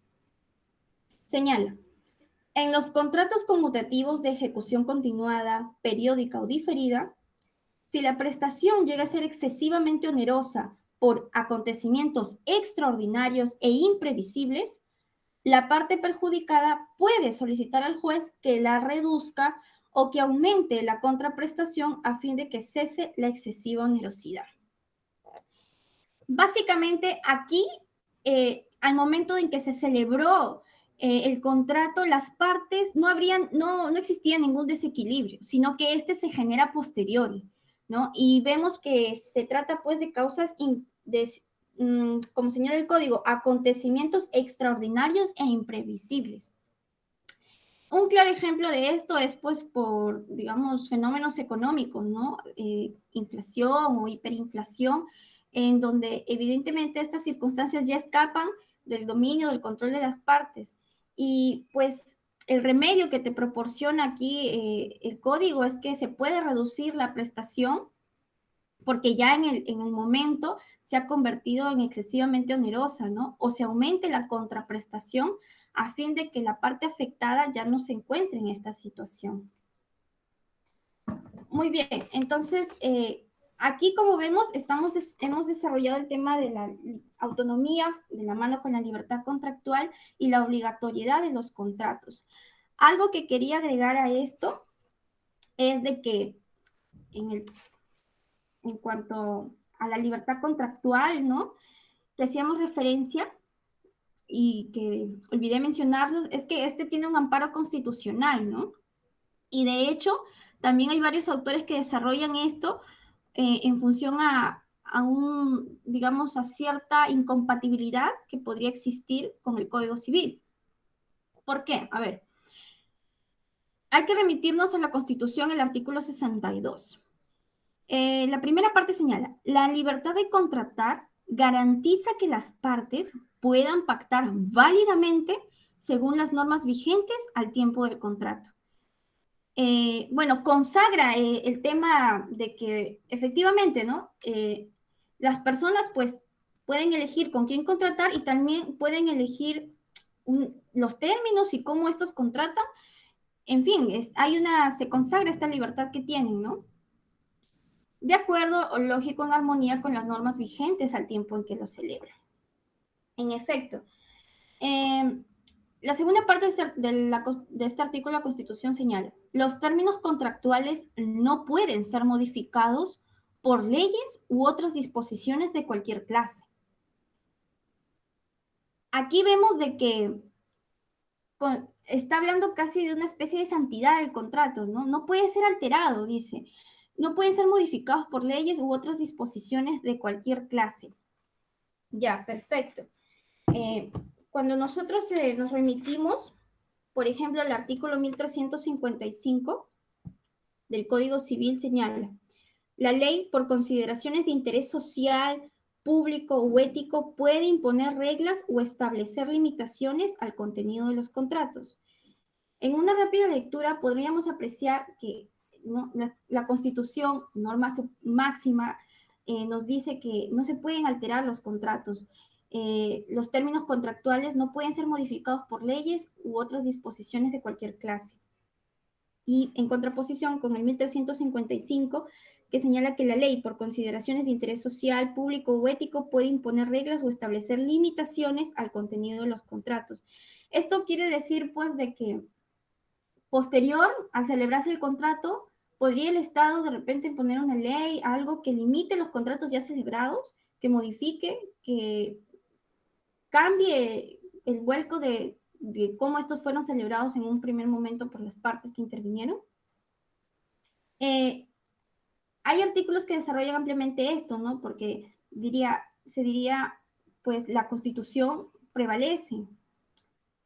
Señala, en los contratos conmutativos de ejecución continuada, periódica o diferida, si la prestación llega a ser excesivamente onerosa por acontecimientos extraordinarios e imprevisibles, la parte perjudicada puede solicitar al juez que la reduzca o que aumente la contraprestación a fin de que cese la excesiva onerosidad. Básicamente, aquí, al momento en que se celebró el contrato, las partes no existía ningún desequilibrio, sino que este se genera posteriori, ¿no? Y vemos que se trata pues de causas, como señala el código, acontecimientos extraordinarios e imprevisibles. Un claro ejemplo de esto es pues por, digamos, fenómenos económicos, ¿no? Inflación o hiperinflación, en donde evidentemente estas circunstancias ya escapan del dominio, del control de las partes. Y pues el remedio que te proporciona aquí el código es que se puede reducir la prestación porque ya en el momento se ha convertido en excesivamente onerosa, ¿no? O se aumente la contraprestación a fin de que la parte afectada ya no se encuentre en esta situación. Muy bien, entonces, aquí como vemos, hemos desarrollado el tema de la autonomía de la mano con la libertad contractual y la obligatoriedad de los contratos. Algo que quería agregar a esto es de que en cuanto a la libertad contractual, ¿no? Que hacíamos referencia y que olvidé mencionarlos, es que este tiene un amparo constitucional, ¿no? Y de hecho, también hay varios autores que desarrollan esto en función digamos, a cierta incompatibilidad que podría existir con el Código Civil. ¿Por qué? A ver, hay que remitirnos a la Constitución, el artículo 62. La primera parte señala, la libertad de contratar garantiza que las partes puedan pactar válidamente según las normas vigentes al tiempo del contrato. Bueno, consagra el tema de que efectivamente, ¿no? Las personas pues pueden elegir con quién contratar y también pueden elegir los términos y cómo estos contratan. En fin, se consagra esta libertad que tienen, ¿no? De acuerdo o lógico en armonía con las normas vigentes al tiempo en que lo celebran. En efecto, la segunda parte de este artículo de la Constitución señala, los términos contractuales no pueden ser modificados por leyes u otras disposiciones de cualquier clase. Aquí vemos de que está hablando casi de una especie de santidad del contrato, ¿no? No puede ser alterado, dice. No pueden ser modificados por leyes u otras disposiciones de cualquier clase. Ya, perfecto. Cuando nosotros nos remitimos, por ejemplo, al artículo 1355 del Código Civil señala, la ley, por consideraciones de interés social, público o ético, puede imponer reglas o establecer limitaciones al contenido de los contratos. En una rápida lectura podríamos apreciar que, ¿no?, la Constitución, norma máxima, nos dice que no se pueden alterar los contratos. Los términos contractuales no pueden ser modificados por leyes u otras disposiciones de cualquier clase. Y en contraposición con el 1355, que señala que la ley, por consideraciones de interés social, público o ético, puede imponer reglas o establecer limitaciones al contenido de los contratos. Esto quiere decir, pues, de que posterior, al celebrarse el contrato, ¿podría el Estado de repente imponer una ley, algo que limite los contratos ya celebrados, que modifique, que cambie el vuelco de cómo estos fueron celebrados en un primer momento por las partes que intervinieron? Hay artículos que desarrollan ampliamente esto, ¿no? Porque se diría, pues la Constitución prevalece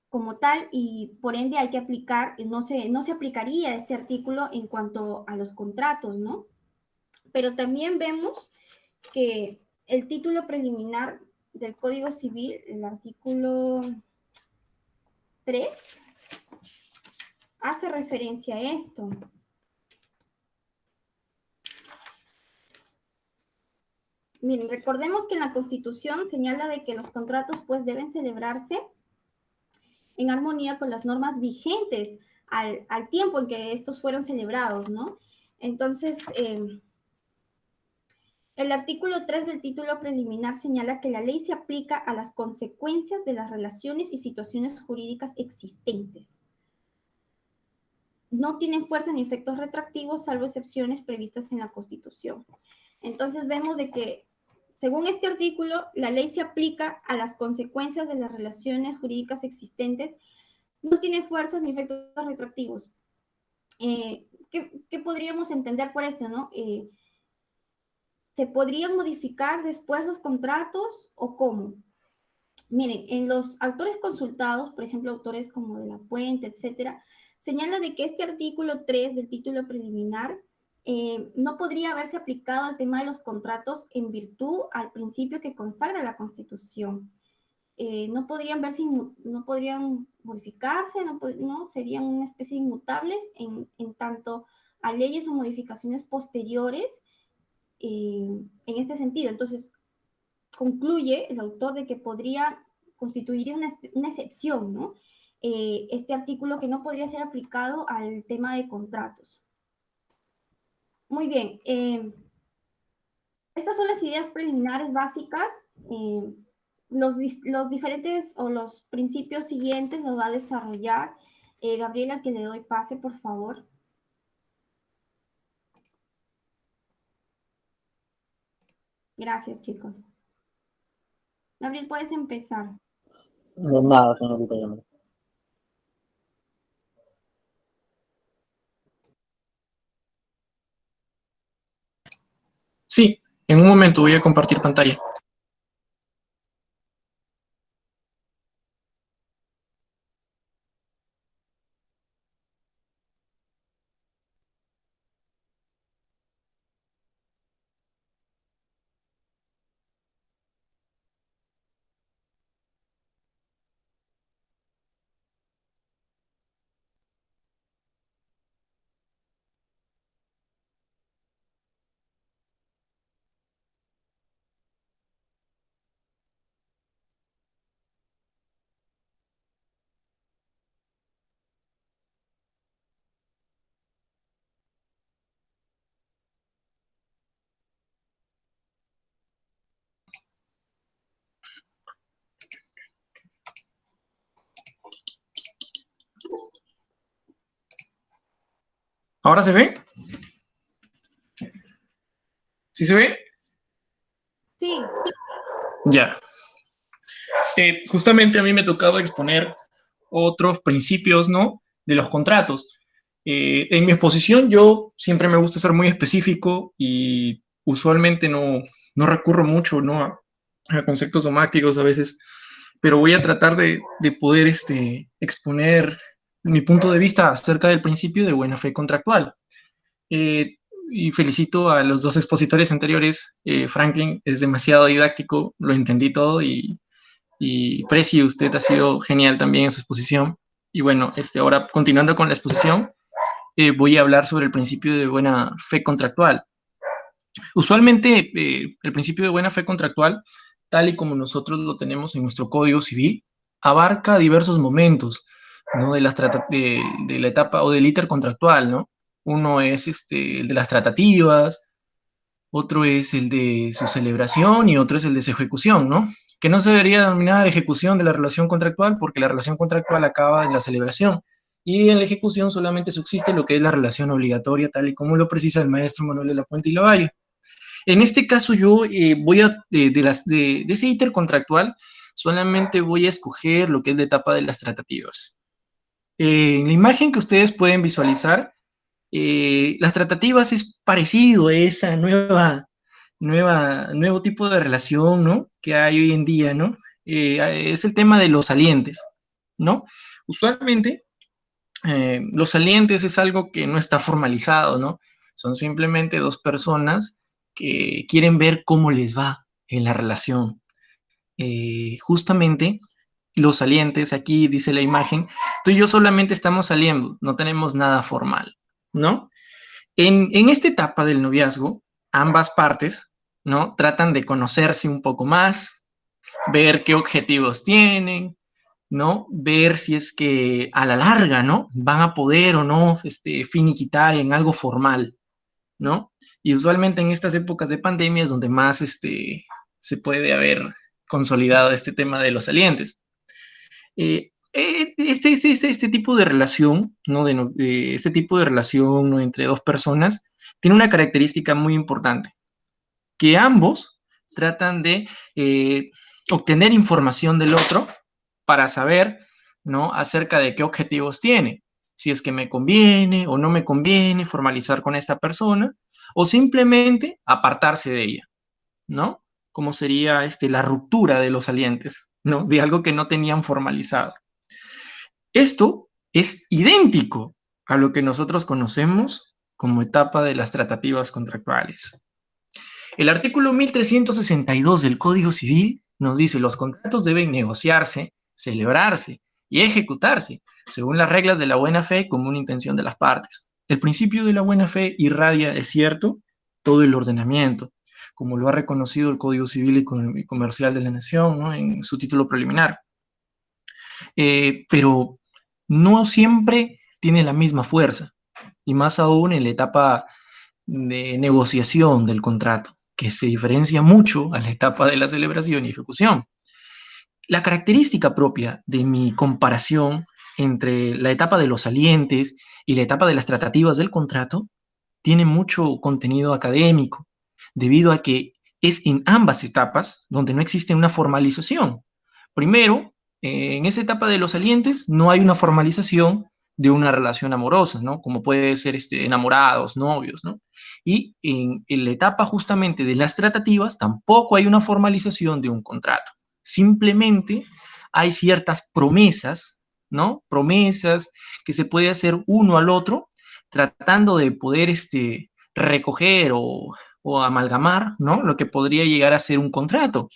como tal y por ende hay que aplicar, no se aplicaría este artículo en cuanto a los contratos, ¿no? Pero también vemos que el título preliminar del Código Civil, el artículo 3, hace referencia a esto. Miren, recordemos que en la Constitución señala de que los contratos pues deben celebrarse en armonía con las normas vigentes al tiempo en que estos fueron celebrados, ¿no? Entonces, el artículo 3 del título preliminar señala que la ley se aplica a las consecuencias de las relaciones y situaciones jurídicas existentes. No tienen fuerza ni efectos retroactivos, salvo excepciones previstas en la Constitución. Entonces vemos de que, según este artículo, la ley se aplica a las consecuencias de las relaciones jurídicas existentes, no tiene fuerzas ni efectos retroactivos. ¿Qué podríamos entender por esto, no? ¿Se podrían modificar después los contratos o cómo? Miren, en los autores consultados, por ejemplo, autores como de la Puente, etcétera, señala de que este artículo 3 del título preliminar no podría haberse aplicado al tema de los contratos en virtud al principio que consagra la Constitución. No podrían modificarse, no serían una especie de inmutables en tanto a leyes o modificaciones posteriores en este sentido. Entonces, concluye el autor de que podría constituir una excepción, ¿no? Este artículo que no podría ser aplicado al tema de contratos. Muy bien. Estas son las ideas preliminares básicas. Los diferentes o los principios siguientes los va a desarrollar Gabriela, que le doy pase, por favor. Gracias, chicos. Gabriel, puedes empezar. De nada, señorita Yamil. Sí, en un momento voy a compartir pantalla. ¿Ahora se ve? ¿Sí se ve? Sí. Ya. Justamente a mí me tocaba exponer otros principios, ¿no? De los contratos. En mi exposición yo siempre me gusta ser muy específico y usualmente no recurro mucho, ¿no? A conceptos dogmáticos a veces, pero voy a tratar de poder exponer mi punto de vista acerca del principio de buena fe contractual. Y felicito a los dos expositores anteriores. Franklin es demasiado didáctico, lo entendí todo y Preci, usted ha sido genial también en su exposición. Y bueno, ahora continuando con la exposición, voy a hablar sobre el principio de buena fe contractual. Usualmente, el principio de buena fe contractual, tal y como nosotros lo tenemos en nuestro Código Civil, abarca diversos momentos, ¿no? de la etapa o del íter contractual, ¿no? Uno es el de las tratativas, otro es el de su celebración y otro es el de su ejecución, ¿no? Que no se debería denominar ejecución de la relación contractual porque la relación contractual acaba en la celebración Y en la ejecución solamente subsiste lo que es la relación obligatoria, tal y como lo precisa el maestro Manuel de la Puente y Lavalle. En este caso yo voy a, de ese íter contractual, solamente voy a escoger lo que es la etapa de las tratativas. En la imagen que ustedes pueden visualizar, las tratativas es parecido a esa nuevo tipo de relación, ¿no?, que hay hoy en día, ¿no? Es el tema de los salientes, ¿no? Usualmente, los salientes es algo que no está formalizado, ¿no? Son simplemente dos personas que quieren ver cómo les va en la relación. Justamente, los salientes, aquí dice la imagen, tú y yo solamente estamos saliendo, no tenemos nada formal, ¿no? En esta etapa del noviazgo, ambas partes, ¿no?, tratan de conocerse un poco más, ver qué objetivos tienen, ¿no? Ver si es que a la larga, ¿no?, van a poder o no finiquitar en algo formal, ¿no? Y usualmente en estas épocas de pandemia es donde más se puede haber consolidado este tema de los salientes. Este tipo de relación, ¿no? Este tipo de relación, ¿no?, entre dos personas tiene una característica muy importante, que ambos tratan de obtener información del otro para saber, ¿no?, acerca de qué objetivos tiene, si es que me conviene o no me conviene formalizar con esta persona, o simplemente apartarse de ella, ¿no? Como sería la ruptura de los salientes, ¿no?, de algo que no tenían formalizado. Esto es idéntico a lo que nosotros conocemos como etapa de las tratativas contractuales. El artículo 1362 del Código Civil nos dice: los contratos deben negociarse, celebrarse y ejecutarse según las reglas de la buena fe y común intención de las partes. El principio de la buena fe irradia, es cierto, todo el ordenamiento, como lo ha reconocido el Código Civil y Comercial de la Nación, ¿no?, en su título preliminar. Pero no siempre tiene la misma fuerza, y más aún en la etapa de negociación del contrato, que se diferencia mucho a la etapa de la celebración y ejecución. La característica propia de mi comparación entre la etapa de los salientes y la etapa de las tratativas del contrato tiene mucho contenido académico, debido a que es en ambas etapas donde no existe una formalización. Primero, en esa etapa de los salientes no hay una formalización de una relación amorosa, ¿no?, como puede ser enamorados, novios, ¿no? Y en la etapa justamente de las tratativas tampoco hay una formalización de un contrato. Simplemente hay ciertas promesas, ¿no? Promesas que se puede hacer uno al otro tratando de poder recoger o amalgamar, ¿no?, lo que podría llegar a ser un contrato.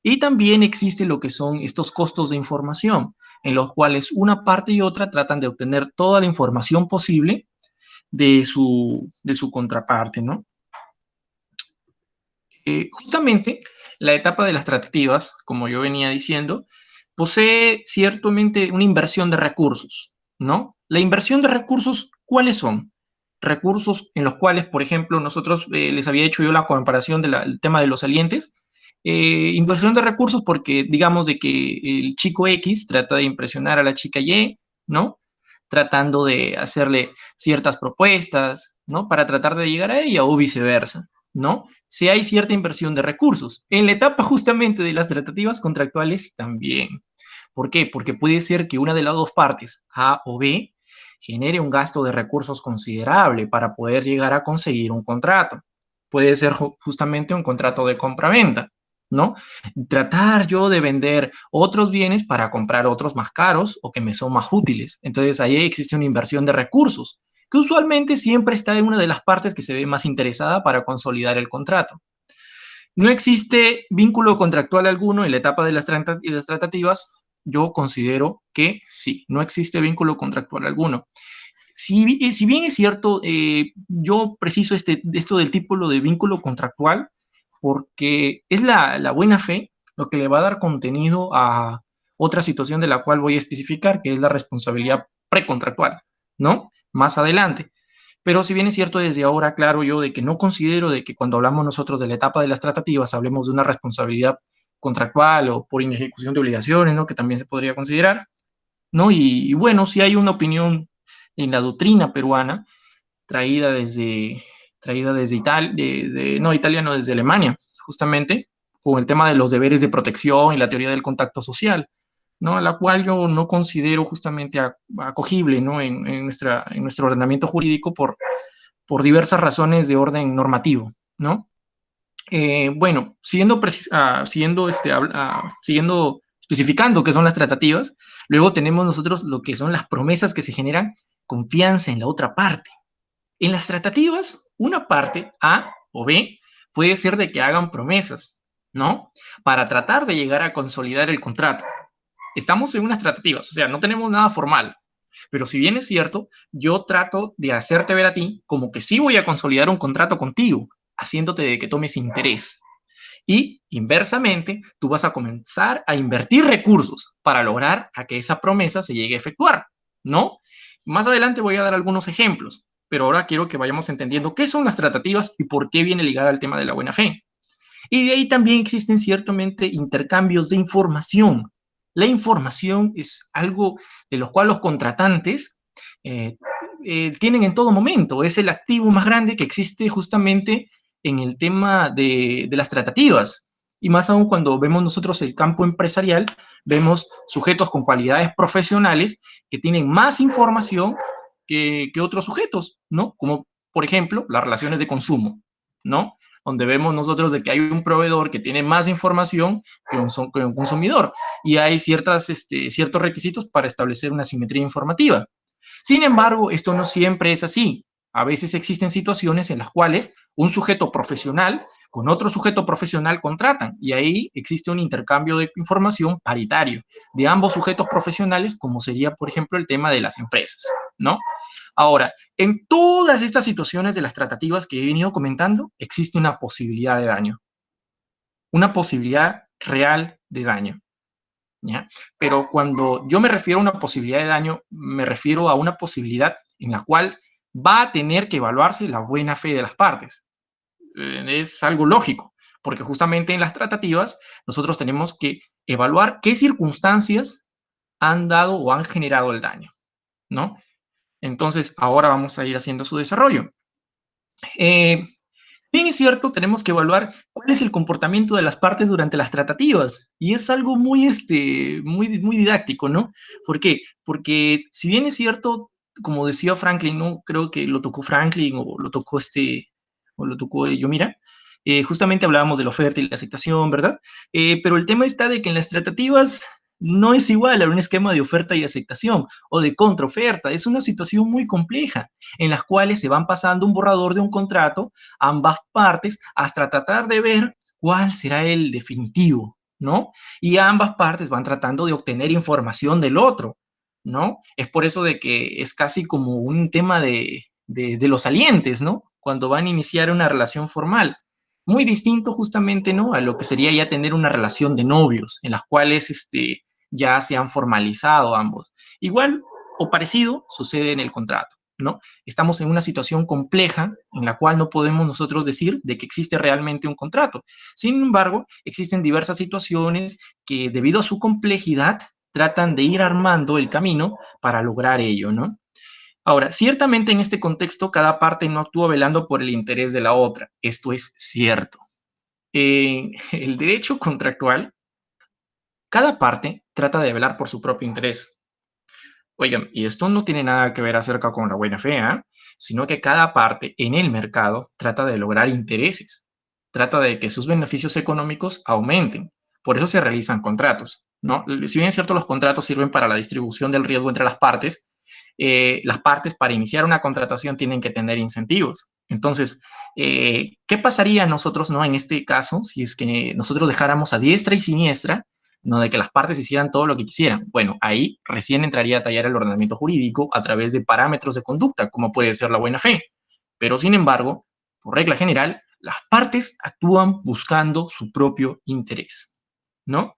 Y también existe lo que son estos costos de información, en los cuales una parte y otra tratan de obtener toda la información posible de su contraparte, ¿no? Justamente la etapa de las tratativas, como yo venía diciendo, posee ciertamente una inversión de recursos, ¿no? La inversión de recursos, ¿cuáles son? Recursos en los cuales, por ejemplo, nosotros les había hecho yo la comparación del tema de los salientes. Inversión de recursos porque digamos de que el chico X trata de impresionar a la chica Y, ¿no?, tratando de hacerle ciertas propuestas, ¿no?, para tratar de llegar a ella o viceversa, ¿no? Si hay cierta inversión de recursos. En la etapa justamente de las tratativas contractuales también. ¿Por qué? Porque puede ser que una de las dos partes, A o B, genere un gasto de recursos considerable para poder llegar a conseguir un contrato. Puede ser justamente un contrato de compra-venta, ¿no? Tratar yo de vender otros bienes para comprar otros más caros o que me son más útiles. Entonces ahí existe una inversión de recursos, que usualmente siempre está en una de las partes que se ve más interesada para consolidar el contrato. No existe vínculo contractual alguno en la etapa de las tratativas. Yo considero que sí, no existe vínculo contractual alguno. Si bien es cierto, yo preciso esto del título de vínculo contractual porque es la buena fe lo que le va a dar contenido a otra situación de la cual voy a especificar, que es la responsabilidad precontractual, ¿no?, más adelante. Pero si bien es cierto, desde ahora aclaro yo de que no considero de que cuando hablamos nosotros de la etapa de las tratativas hablemos de una responsabilidad contractual o por inejecución de obligaciones, ¿no?, que también se podría considerar. ¿no? Y bueno, sí hay una opinión en la doctrina peruana traída desde Italia, no, Italia no, desde Alemania, justamente, con el tema de los deberes de protección y la teoría del contacto social, ¿no? La cual yo no considero justamente acogible, ¿no? En nuestro ordenamiento jurídico por diversas razones de orden normativo, ¿no? Bueno, siguiendo especificando qué son las tratativas, luego tenemos nosotros lo que son las promesas que se generan confianza en la otra parte. En las tratativas, una parte, A o B, puede ser de que hagan promesas, ¿no? Para tratar de llegar a consolidar el contrato. Estamos en unas tratativas, o sea, no tenemos nada formal. Pero si bien es cierto, yo trato de hacerte ver a ti como que sí voy a consolidar un contrato contigo, haciéndote de que tomes interés. Y inversamente, tú vas a comenzar a invertir recursos para lograr a que esa promesa se llegue a efectuar, ¿no? Más adelante voy a dar algunos ejemplos, pero ahora quiero que vayamos entendiendo qué son las tratativas y por qué viene ligada al tema de la buena fe. Y de ahí también existen ciertamente intercambios de información. La información es algo de lo cual los contratantes eh, tienen en todo momento. Es el activo más grande que existe justamente en el tema de las tratativas. Y más aún cuando vemos nosotros el campo empresarial, vemos sujetos con cualidades profesionales que tienen más información que otros sujetos, ¿no? Como, por ejemplo, las relaciones de consumo, ¿no? Donde vemos nosotros de que hay un proveedor que tiene más información que un consumidor y hay ciertos requisitos para establecer una simetría informativa. Sin embargo, esto no siempre es así. A veces existen situaciones en las cuales un sujeto profesional con otro sujeto profesional contratan y ahí existe un intercambio de información paritario de ambos sujetos profesionales, como sería, por ejemplo, el tema de las empresas, ¿no? Ahora, en todas estas situaciones de las tratativas que he venido comentando, existe una posibilidad de daño, una posibilidad real de daño, ¿ya? Pero cuando yo me refiero a una posibilidad de daño, me refiero a una posibilidad en la cual va a tener que evaluarse la buena fe de las partes. Es algo lógico, porque justamente en las tratativas nosotros tenemos que evaluar qué circunstancias han dado o han generado el daño, ¿no? Entonces, ahora vamos a ir haciendo su desarrollo. Bien es cierto, tenemos que evaluar cuál es el comportamiento de las partes durante las tratativas. Y es algo muy didáctico, ¿no? ¿Por qué? Porque si bien es cierto, como decía Franklin, ¿no? Creo que lo tocó Franklin o lo tocó Yomira, justamente hablábamos de la oferta y la aceptación, ¿verdad? Pero el tema está de que en las tratativas no es igual a un esquema de oferta y aceptación o de contraoferta. Es una situación muy compleja en las cuales se van pasando un borrador de un contrato ambas partes hasta tratar de ver cuál será el definitivo, ¿no? Y ambas partes van tratando de obtener información del otro, ¿no? Es por eso de que es casi como un tema de los salientes, ¿no? Cuando van a iniciar una relación formal. Muy distinto justamente, ¿no? A lo que sería ya tener una relación de novios, en las cuales ya se han formalizado ambos. Igual o parecido sucede en el contrato, ¿no? Estamos en una situación compleja en la cual no podemos nosotros decir de que existe realmente un contrato. Sin embargo, existen diversas situaciones que debido a su complejidad tratan de ir armando el camino para lograr ello, ¿no? Ahora, ciertamente en este contexto cada parte no actúa velando por el interés de la otra. Esto es cierto. En el derecho contractual, cada parte trata de velar por su propio interés. Oigan, y esto no tiene nada que ver acerca con la buena fe, ¿eh? Sino que cada parte en el mercado trata de lograr intereses, trata de que sus beneficios económicos aumenten. Por eso se realizan contratos, ¿no? Si bien es cierto, los contratos sirven para la distribución del riesgo entre las partes para iniciar una contratación tienen que tener incentivos. Entonces, ¿qué pasaría a nosotros, ¿no? En este caso, si es que nosotros dejáramos a diestra y siniestra, no de que las partes hicieran todo lo que quisieran. Bueno, ahí recién entraría a tallar el ordenamiento jurídico a través de parámetros de conducta, como puede ser la buena fe. Pero, sin embargo, por regla general, las partes actúan buscando su propio interés, ¿no?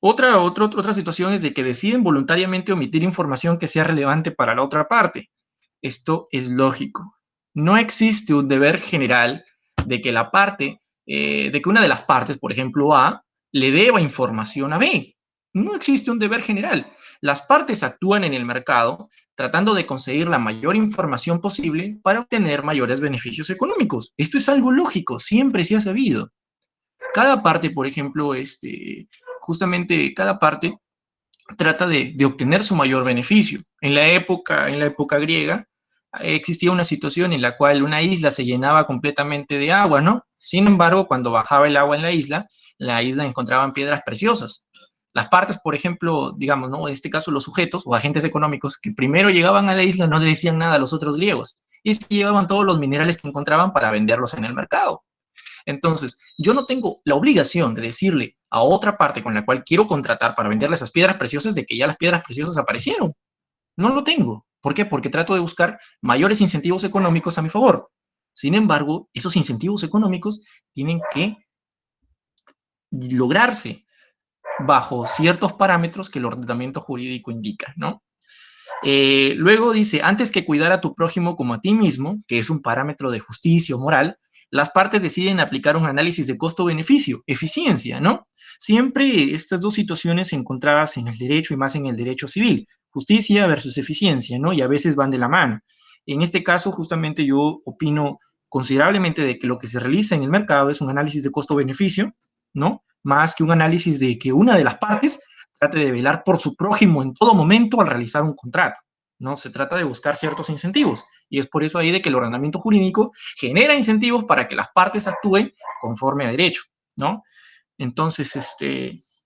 Otra situación es de que deciden voluntariamente omitir información que sea relevante para la otra parte. Esto es lógico. No existe un deber general de que de que una de las partes, por ejemplo A, le deba información a B, No existe un deber general. Las partes actúan en el mercado tratando de conseguir la mayor información posible para obtener mayores beneficios económicos. Esto es algo lógico, siempre se ha sabido. Cada parte, por ejemplo, justamente cada parte trata de obtener su mayor beneficio. En la época griega, existía una situación en la cual una isla se llenaba completamente de agua, ¿no? Sin embargo, cuando bajaba el agua en la isla encontraban piedras preciosas. Las partes, por ejemplo, digamos, ¿no? En este caso los sujetos o agentes económicos que primero llegaban a la isla no le decían nada a los otros griegos y se llevaban todos los minerales que encontraban para venderlos en el mercado. Entonces, yo no tengo la obligación de decirle a otra parte con la cual quiero contratar para venderle esas piedras preciosas de que ya las piedras preciosas aparecieron. No lo tengo. ¿Por qué? Porque trato de buscar mayores incentivos económicos a mi favor. Sin embargo, esos incentivos económicos tienen que lograrse bajo ciertos parámetros que el ordenamiento jurídico indica, ¿no? Luego dice, antes que cuidar a tu prójimo como a ti mismo, que es un parámetro de justicia o moral, las partes deciden aplicar un análisis de costo-beneficio, eficiencia, ¿no? Siempre estas dos situaciones encontradas en el derecho y más en el derecho civil, justicia versus eficiencia, ¿no? Y a veces van de la mano. En este caso, justamente yo opino considerablemente de que lo que se realiza en el mercado es un análisis de costo-beneficio, ¿no? Más que un análisis de que una de las partes trate de velar por su prójimo en todo momento al realizar un contrato. No se trata de buscar ciertos incentivos y es por eso ahí de que el ordenamiento jurídico genera incentivos para que las partes actúen conforme a derecho, ¿no? Entonces,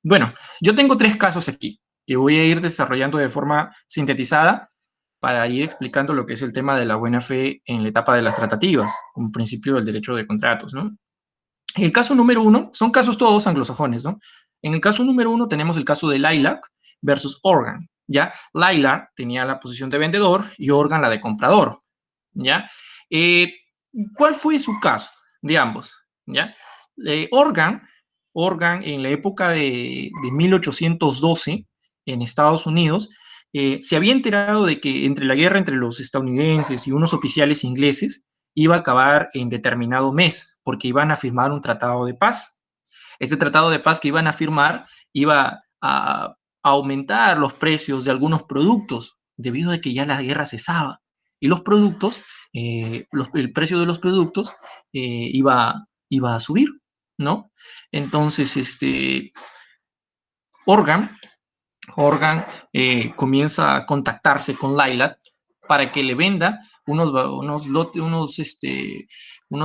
bueno, yo tengo 3 casos aquí que voy a ir desarrollando de forma sintetizada para ir explicando lo que es el tema de la buena fe en la etapa de las tratativas, como principio del derecho de contratos, ¿no? El caso número 1, son casos todos anglosajones, ¿no? En el caso número 1 tenemos el caso de Lilac versus Organ, ¿ya? Lilac tenía la posición de vendedor y Organ la de comprador, ¿ya? ¿Cuál fue su caso de ambos, ¿ya? Organ en la época de 1812 en Estados Unidos, se había enterado de que entre la guerra entre los estadounidenses y unos oficiales ingleses iba a acabar en determinado mes, porque iban a firmar un tratado de paz. Este tratado de paz que iban a firmar iba a aumentar los precios de algunos productos, debido a que ya la guerra cesaba. Y los productos, el precio de los productos iba a subir, ¿no? Entonces, Organ comienza a contactarse con Lilac para que le venda unos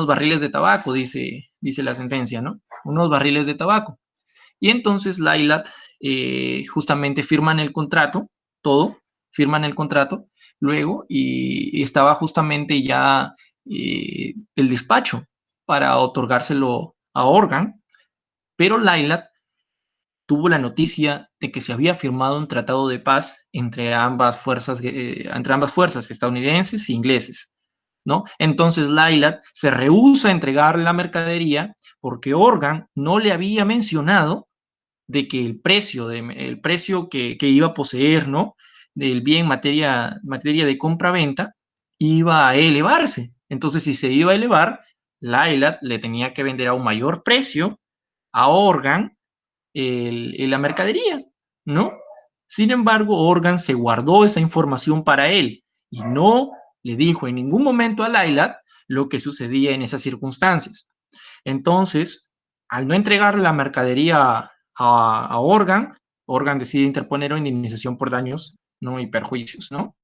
barriles de tabaco, dice la sentencia, ¿no? Unos barriles de tabaco. Y entonces Lilac justamente firman el contrato, firman el contrato, luego, y estaba justamente ya el despacho para otorgárselo a Organ, pero Lilac tuvo la noticia de que se había firmado un tratado de paz entre ambas fuerzas estadounidenses e ingleses, ¿no? Entonces Lilac se rehúsa a entregarle la mercadería porque Organ no le había mencionado de que el precio que iba a poseer, ¿no? Del bien materia de compra-venta iba a elevarse. Entonces, si se iba a elevar, Lilac le tenía que vender a un mayor precio a Organ la mercadería, ¿no? Sin embargo, Organ se guardó esa información para él y no le dijo en ningún momento a Lilac lo que sucedía en esas circunstancias. Entonces, al no entregarle la mercadería a Organ, Organ decide interponer una indemnización por daños, ¿no? Y perjuicios, ¿no?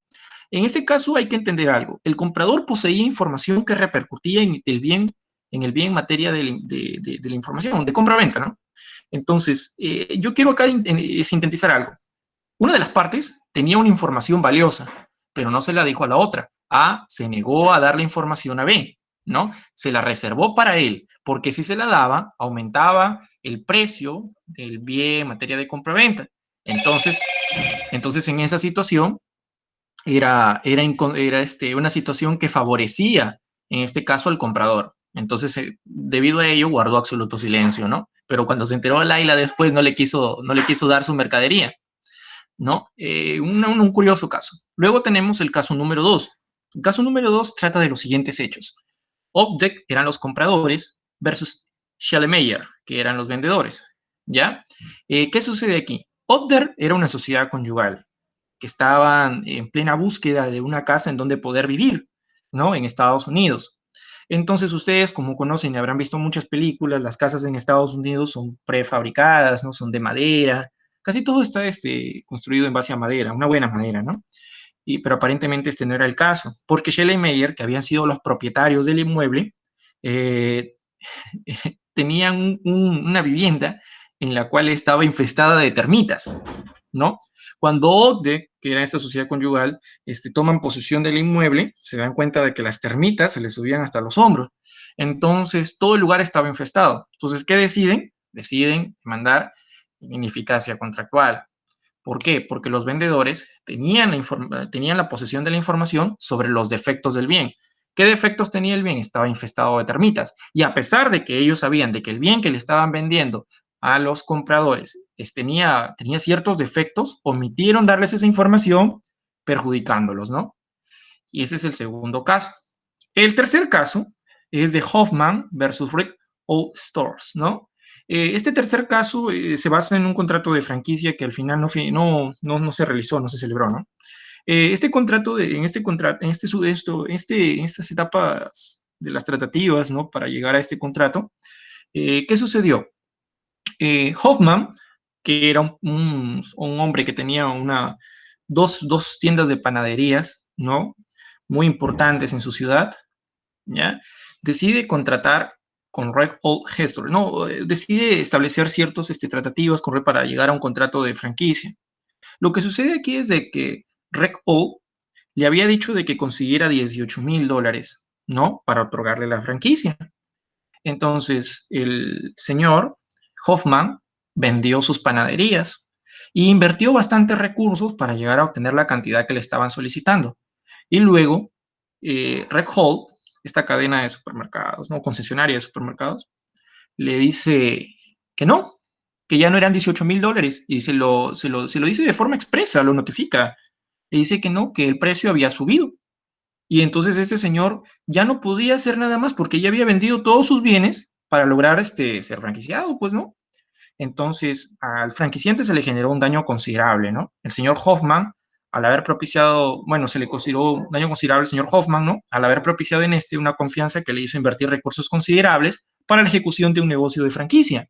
En este caso hay que entender algo. El comprador poseía información que repercutía en el bien en materia de la información, de compra-venta, ¿no? Entonces, yo quiero acá sintetizar algo. Una de las partes tenía una información valiosa, pero no se la dijo a la otra. A se negó a dar la información a B, ¿no? Se la reservó para él, porque si se la daba, aumentaba el precio del bien en materia de compra-venta. Entonces, en esa situación, era una situación que favorecía, en este caso, al comprador. Entonces, debido a ello, guardó absoluto silencio, ¿no? Pero cuando se enteró Laila después, no le quiso dar su mercadería, ¿no? Un curioso caso. Luego tenemos el caso número 2. El caso número 2 trata de los siguientes hechos. Opdeck eran los compradores versus Schellemeyer, que eran los vendedores, ¿ya? ¿Qué sucede aquí? Other era una sociedad conyugal que estaban en plena búsqueda de una casa en donde poder vivir, ¿no? En Estados Unidos. Entonces ustedes, como conocen y habrán visto muchas películas, las casas en Estados Unidos son prefabricadas, ¿no? Son de madera, casi todo está construido en base a madera, una buena madera, ¿no? Pero aparentemente este no era el caso, porque Shelley Meyer, que habían sido los propietarios del inmueble, eh, tenían una vivienda en la cual estaba infestada de termitas, ¿no? Cuando ODE, que era esta sociedad conyugal, toman posesión del inmueble, se dan cuenta de que las termitas se les subían hasta los hombros. Entonces, todo el lugar estaba infestado. Entonces, ¿qué deciden? Deciden mandar ineficacia contractual. ¿Por qué? Porque los vendedores tenían la posesión de la información sobre los defectos del bien. ¿Qué defectos tenía el bien? Estaba infestado de termitas. Y a pesar de que ellos sabían de que el bien que le estaban vendiendo a los compradores tenía ciertos defectos, omitieron darles esa información perjudicándolos, ¿no? Y ese es el segundo caso. El tercer caso es de Hoffman versus Rick O. Stores, ¿no? Este tercer caso se basa en un contrato de franquicia que al final no se realizó, no se celebró, ¿no? En estas etapas de las tratativas, ¿no? Para llegar a este contrato, ¿qué sucedió? Hoffman, que era un hombre que tenía dos tiendas de panaderías, ¿no? Muy importantes en su ciudad, ¿ya? Decide contratar con Reg Old Hestor, ¿no? Decide establecer ciertos tratativas con Reg para llegar a un contrato de franquicia. Lo que sucede aquí es de que Reg Old le había dicho de que consiguiera $18,000, ¿no? Para otorgarle la franquicia. Entonces, el señor Hoffman vendió sus panaderías e invirtió bastantes recursos para llegar a obtener la cantidad que le estaban solicitando. Y luego, Reg Hall, esta cadena de supermercados, ¿no? Concesionaria de supermercados, le dice que no, que ya no eran $18,000 y se lo dice de forma expresa, lo notifica. Le dice que no, que el precio había subido. Y entonces este señor ya no podía hacer nada más porque ya había vendido todos sus bienes para lograr ser franquiciado, pues, ¿no? Entonces, al franquiciante se le generó un daño considerable, ¿no? El señor Hoffman, al haber propiciado, bueno, se le consideró un daño considerable al señor Hoffman, ¿no? Al haber propiciado en una confianza que le hizo invertir recursos considerables para la ejecución de un negocio de franquicia.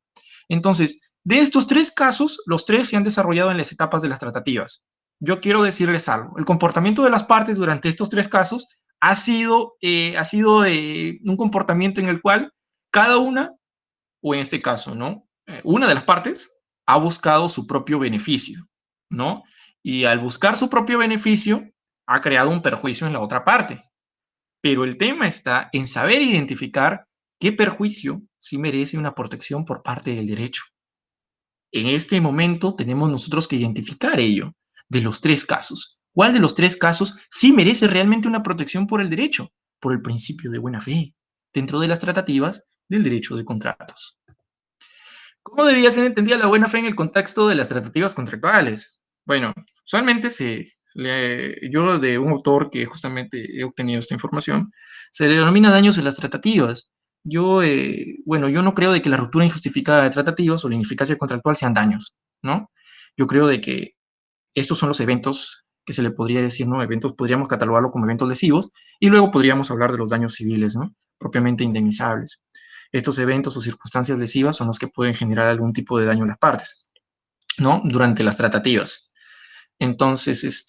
Entonces, de estos tres casos, los tres se han desarrollado en las etapas de las tratativas. Yo quiero decirles algo. El comportamiento de las partes durante estos tres casos ha sido un comportamiento en el cual cada una, o en este caso, ¿no? Una de las partes ha buscado su propio beneficio, ¿no? Y al buscar su propio beneficio, ha creado un perjuicio en la otra parte. Pero el tema está en saber identificar qué perjuicio sí merece una protección por parte del derecho. En este momento tenemos nosotros que identificar ello de los tres casos. ¿Cuál de los tres casos sí merece realmente una protección por el derecho? Por el principio de buena fe, dentro de las tratativas del derecho de contratos. ¿Cómo debería ser entendida la buena fe en el contexto de las tratativas contractuales? Bueno, usualmente yo de un autor que justamente he obtenido esta información, se le denomina daños en las tratativas. Yo no creo de que la ruptura injustificada de tratativas o la ineficacia contractual sean daños, ¿no? Yo creo de que estos son los eventos que se le podría decir, ¿no? Eventos, podríamos catalogarlo como eventos lesivos, y luego podríamos hablar de los daños civiles, ¿no? Propiamente indemnizables. Estos eventos o circunstancias lesivas son los que pueden generar algún tipo de daño en las partes, ¿no? Durante las tratativas. Entonces,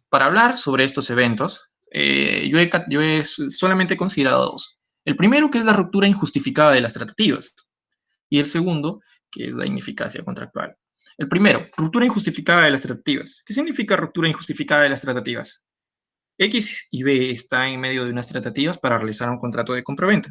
para hablar sobre estos eventos, yo he solamente considerado dos. El primero, que es la ruptura injustificada de las tratativas, y el segundo, que es la ineficacia contractual. El primero, ruptura injustificada de las tratativas. ¿Qué significa ruptura injustificada de las tratativas? X y B están en medio de unas tratativas para realizar un contrato de compraventa.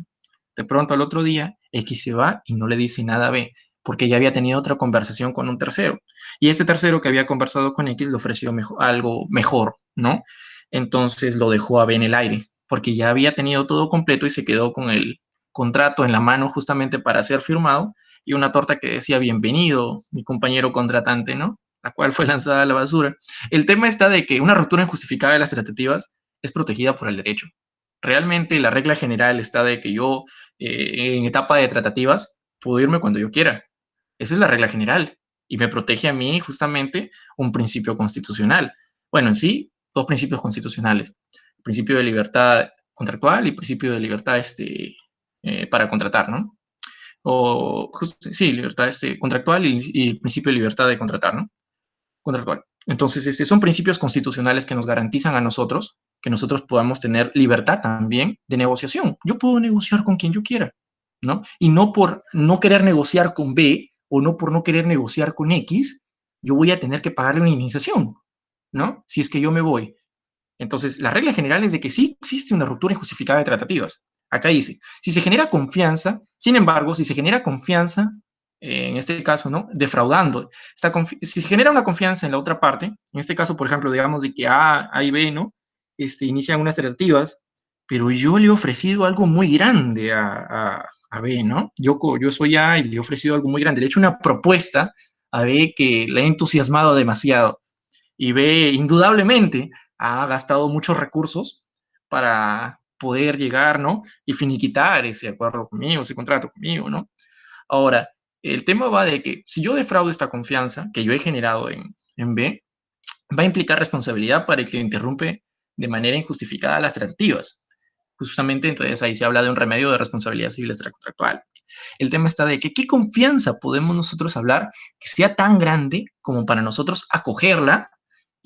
De pronto al otro día, X se va y no le dice nada a B, porque ya había tenido otra conversación con un tercero. Y este tercero que había conversado con X le ofreció algo mejor, ¿no? Entonces lo dejó a B en el aire, porque ya había tenido todo completo y se quedó con el contrato en la mano justamente para ser firmado y una torta que decía bienvenido, mi compañero contratante, ¿no? La cual fue lanzada a la basura. El tema está de que una ruptura injustificada de las tratativas es protegida por el derecho. Realmente la regla general está de que yo, en etapa de tratativas, puedo irme cuando yo quiera. Esa es la regla general. y me protege a mí justamente un principio constitucional. Bueno, en sí, dos principios constitucionales. El principio de libertad contractual y el principio de libertad para contratar, ¿no? Sí, libertad contractual y el principio de libertad de contratar, ¿no? Contractual. Entonces, son principios constitucionales que nos garantizan a nosotros que nosotros podamos tener libertad también de negociación. Yo puedo negociar con quien yo quiera, ¿no? Y no por no querer negociar con B o no por no querer negociar con X, yo voy a tener que pagarle una indemnización, ¿no? Si es que yo me voy. Entonces, la regla general es de que sí existe una ruptura injustificada de tratativas. Acá dice, si se genera confianza, sin embargo, si se genera confianza, en este caso, ¿no? Defraudando, si se genera una confianza en la otra parte, en este caso, por ejemplo, digamos de que A y B, ¿no? Inician unas tratativas, pero yo le he ofrecido algo muy grande a B, ¿no? Yo soy A y le he ofrecido algo muy grande. Le he hecho una propuesta a B que le ha entusiasmado demasiado. Y B, indudablemente, ha gastado muchos recursos para poder llegar, ¿no? Y finiquitar ese acuerdo conmigo, ese contrato conmigo, ¿no? Ahora, el tema va de que si yo defraudo esta confianza que yo he generado en B, va a implicar responsabilidad para el que interrumpe de manera injustificada las tratativas. Justamente, entonces ahí se habla de un remedio de responsabilidad civil extracontractual. El tema está de que qué confianza podemos nosotros hablar que sea tan grande como para nosotros acogerla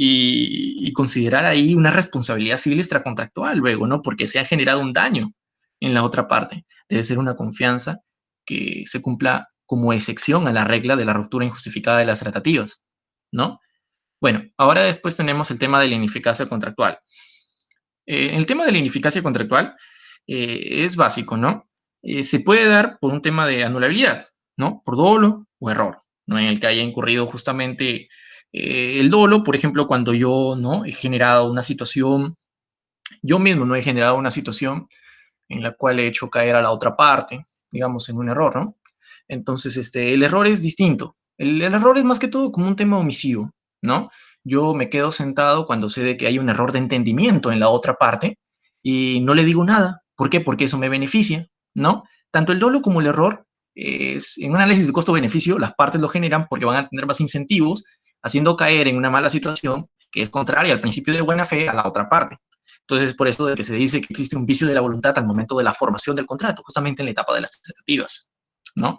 y considerar ahí una responsabilidad civil extracontractual luego, ¿no? Porque se ha generado un daño en la otra parte. Debe ser una confianza que se cumpla como excepción a la regla de la ruptura injustificada de las tratativas, ¿no? Bueno, ahora después tenemos el tema de la ineficacia contractual. El tema de la ineficacia contractual es básico, ¿no? Se puede dar por un tema de anulabilidad, ¿no? Por dolo o error, ¿no? En el que haya incurrido justamente el dolo, por ejemplo, cuando yo, ¿no? He generado una situación, yo mismo no he generado una situación en la cual he hecho caer a la otra parte, digamos, en un error, ¿no? Entonces, el error es distinto. El error es más que todo como un tema omisivo, ¿no? Yo me quedo sentado cuando sé de que hay un error de entendimiento en la otra parte y no le digo nada. ¿Por qué? Porque eso me beneficia, ¿no? Tanto el dolo como el error, en un análisis de costo-beneficio, las partes lo generan porque van a tener más incentivos, haciendo caer en una mala situación que es contraria al principio de buena fe a la otra parte. Entonces, por eso de que se dice que existe un vicio de la voluntad al momento de la formación del contrato, justamente en la etapa de las tratativas, ¿no?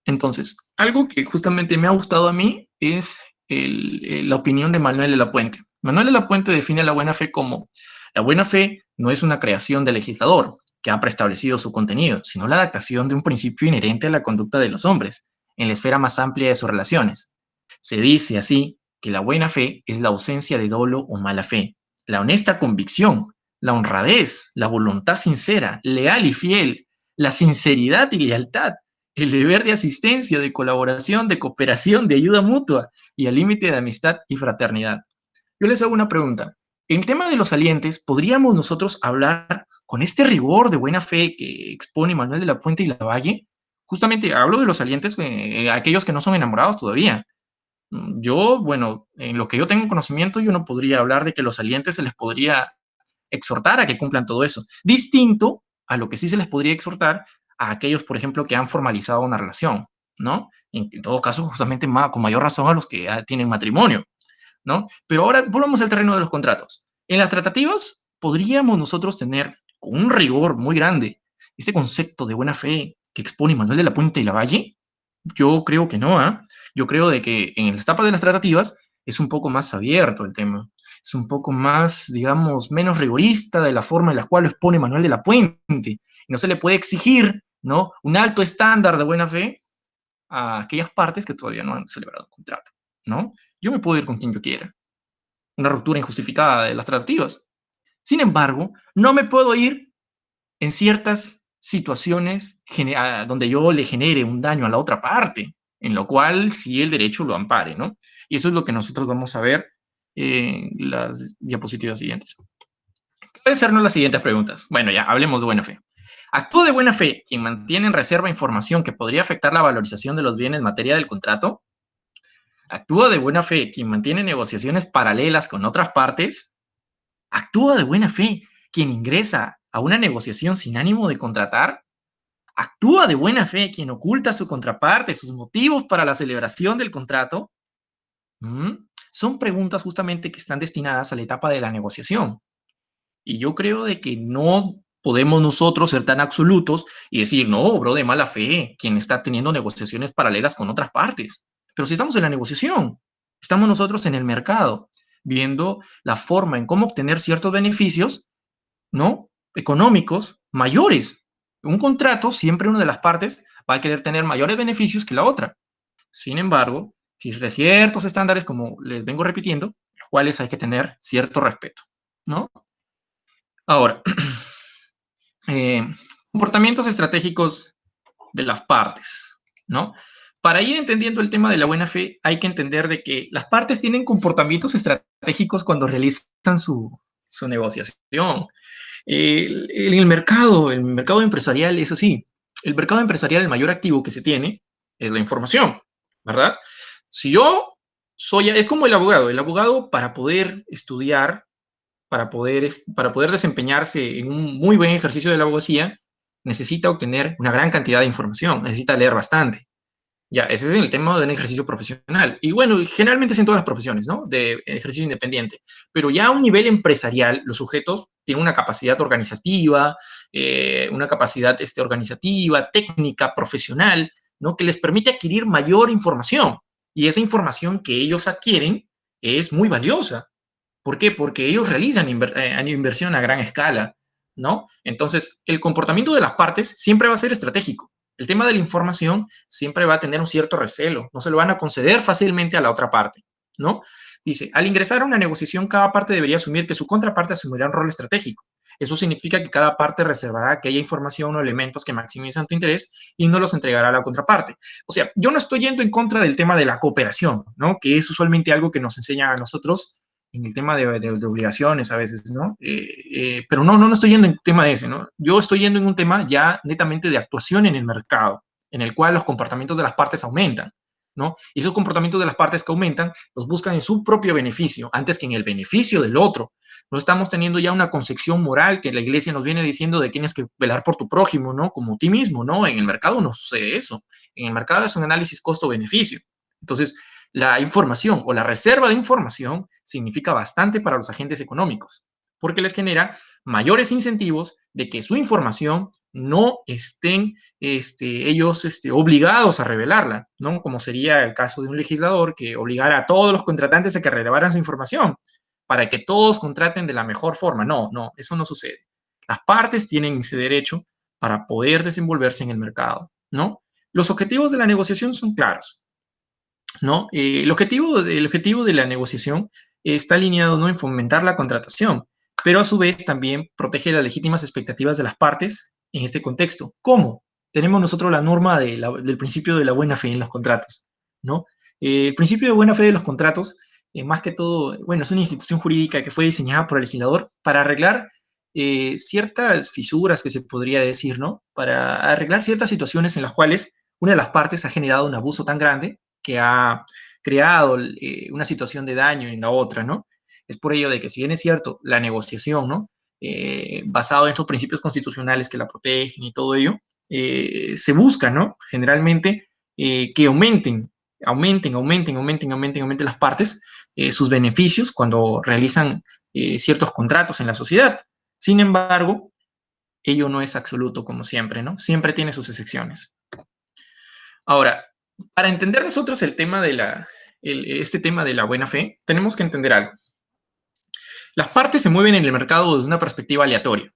Entonces, algo que justamente me ha gustado a mí es la opinión de Manuel de la Puente. Manuel de la Puente define la buena fe como: la buena fe no es una creación del legislador que ha preestablecido su contenido, sino la adaptación de un principio inherente a la conducta de los hombres, en la esfera más amplia de sus relaciones. Se dice así que la buena fe es la ausencia de dolo o mala fe, la honesta convicción, la honradez, la voluntad sincera, leal y fiel, la sinceridad y lealtad, el deber de asistencia, de colaboración, de cooperación, de ayuda mutua y el límite de amistad y fraternidad. Yo les hago una pregunta. En el tema de los salientes, ¿podríamos nosotros hablar con este rigor de buena fe que expone Manuel de la Puente y Lavalle? Justamente hablo de los salientes, aquellos que no son enamorados todavía. Yo, bueno, en lo que yo tengo conocimiento, yo no podría hablar de que los salientes se les podría exhortar a que cumplan todo eso. Distinto a lo que sí se les podría exhortar a aquellos, por ejemplo, que han formalizado una relación, ¿no? En todo caso, justamente con mayor razón a los que ya tienen matrimonio, ¿no? Pero ahora volvamos al terreno de los contratos. En las tratativas podríamos nosotros tener con un rigor muy grande este concepto de buena fe que expone Manuel de la Puente y Lavalle. Yo creo que no, ¿eh? Yo creo de que en la etapa de las tratativas es un poco más abierto el tema. Es un poco más, digamos, menos rigorista de la forma en la cual lo expone Manuel de la Puente. No se le puede exigir, ¿no?, un alto estándar de buena fe a aquellas partes que todavía no han celebrado un contrato, ¿no? Yo me puedo ir con quien yo quiera. Una ruptura injustificada de las tratativas. Sin embargo, no me puedo ir en ciertas situaciones donde yo le genere un daño a la otra parte, en lo cual sí el derecho lo ampare, ¿no? Y eso es lo que nosotros vamos a ver en las diapositivas siguientes. Pueden sernos las siguientes preguntas. Bueno, ya hablemos de buena fe. ¿Actúa de buena fe quien mantiene en reserva información que podría afectar la valorización de los bienes en materia del contrato? ¿Actúa de buena fe quien mantiene negociaciones paralelas con otras partes? ¿Actúa de buena fe quien ingresa a una negociación sin ánimo de contratar? ¿Actúa de buena fe quien oculta a su contraparte sus motivos para la celebración del contrato? Son preguntas justamente que están destinadas a la etapa de la negociación. Y yo creo de que no podemos nosotros ser tan absolutos y decir, no, obró de mala fe quien está teniendo negociaciones paralelas con otras partes. Pero si estamos en la negociación, estamos nosotros en el mercado, viendo la forma en cómo obtener ciertos beneficios, ¿no? Económicos mayores. Un contrato, siempre una de las partes va a querer tener mayores beneficios que la otra. Sin embargo, existen ciertos estándares, como les vengo repitiendo, los cuales hay que tener cierto respeto, ¿no? Ahora, eh, comportamientos estratégicos de las partes, ¿no? Para ir entendiendo el tema de la buena fe, hay que entender de que las partes tienen comportamientos estratégicos cuando realizan su negociación. El mercado empresarial es así. El mercado empresarial, el mayor activo que se tiene es la información, ¿verdad? Si yo es como el abogado para poder estudiar, para poder desempeñarse en un muy buen ejercicio de la abogacía, necesita obtener una gran cantidad de información, necesita leer bastante. Ya, ese es el tema de un ejercicio profesional. Y bueno, generalmente es en todas las profesiones, ¿no? De ejercicio independiente. Pero ya a un nivel empresarial, los sujetos tienen una capacidad organizativa, organizativa, técnica, profesional, ¿no? Que les permite adquirir mayor información. Y esa información que ellos adquieren es muy valiosa. ¿Por qué? Porque ellos realizan inversión a gran escala, ¿no? Entonces, el comportamiento de las partes siempre va a ser estratégico. El tema de la información siempre va a tener un cierto recelo, no se lo van a conceder fácilmente a la otra parte, ¿no? Dice, al ingresar a una negociación, cada parte debería asumir que su contraparte asumirá un rol estratégico. Eso significa que cada parte reservará aquella información o elementos que maximizan tu interés y no los entregará a la contraparte. O sea, yo no estoy yendo en contra del tema de la cooperación, ¿no? Que es usualmente algo que nos enseña a nosotros en el tema de obligaciones a veces, ¿no? Pero no estoy yendo en un tema de ese, ¿no? Yo estoy yendo en un tema ya netamente de actuación en el mercado, en el cual los comportamientos de las partes aumentan, ¿no? Y esos comportamientos de las partes que aumentan los buscan en su propio beneficio, antes que en el beneficio del otro. No estamos teniendo ya una concepción moral que la iglesia nos viene diciendo de que tienes que velar por tu prójimo, ¿no? Como ti mismo, ¿no? En el mercado no sucede eso. En el mercado es un análisis costo-beneficio. Entonces, la información o la reserva de información significa bastante para los agentes económicos, porque les genera mayores incentivos de que su información no estén ellos obligados a revelarla, ¿no? Como sería el caso de un legislador que obligara a todos los contratantes a que revelaran su información para que todos contraten de la mejor forma. No, eso no sucede. Las partes tienen ese derecho para poder desenvolverse en el mercado, ¿no? Los objetivos de la negociación son claros, ¿no? El objetivo de la negociación está alineado, ¿no?, en fomentar la contratación, pero a su vez también protege las legítimas expectativas de las partes en este contexto. ¿Cómo? Tenemos nosotros la norma del principio de la buena fe en los contratos, ¿no? El principio de buena fe de los contratos, más que todo, bueno, es una institución jurídica que fue diseñada por el legislador para arreglar ciertas fisuras que se podría decir, ¿no? Para arreglar ciertas situaciones en las cuales una de las partes ha generado un abuso tan grande que ha creado una situación de daño en la otra, ¿no? Es por ello de que, si bien es cierto, la negociación, ¿no? Basado en estos principios constitucionales que la protegen y todo ello, se busca, ¿no? Generalmente que aumenten las partes sus beneficios cuando realizan ciertos contratos en la sociedad. Sin embargo, ello no es absoluto como siempre, ¿no? Siempre tiene sus excepciones. Ahora, para entender nosotros este tema de la buena fe, tenemos que entender algo. Las partes se mueven en el mercado desde una perspectiva aleatoria,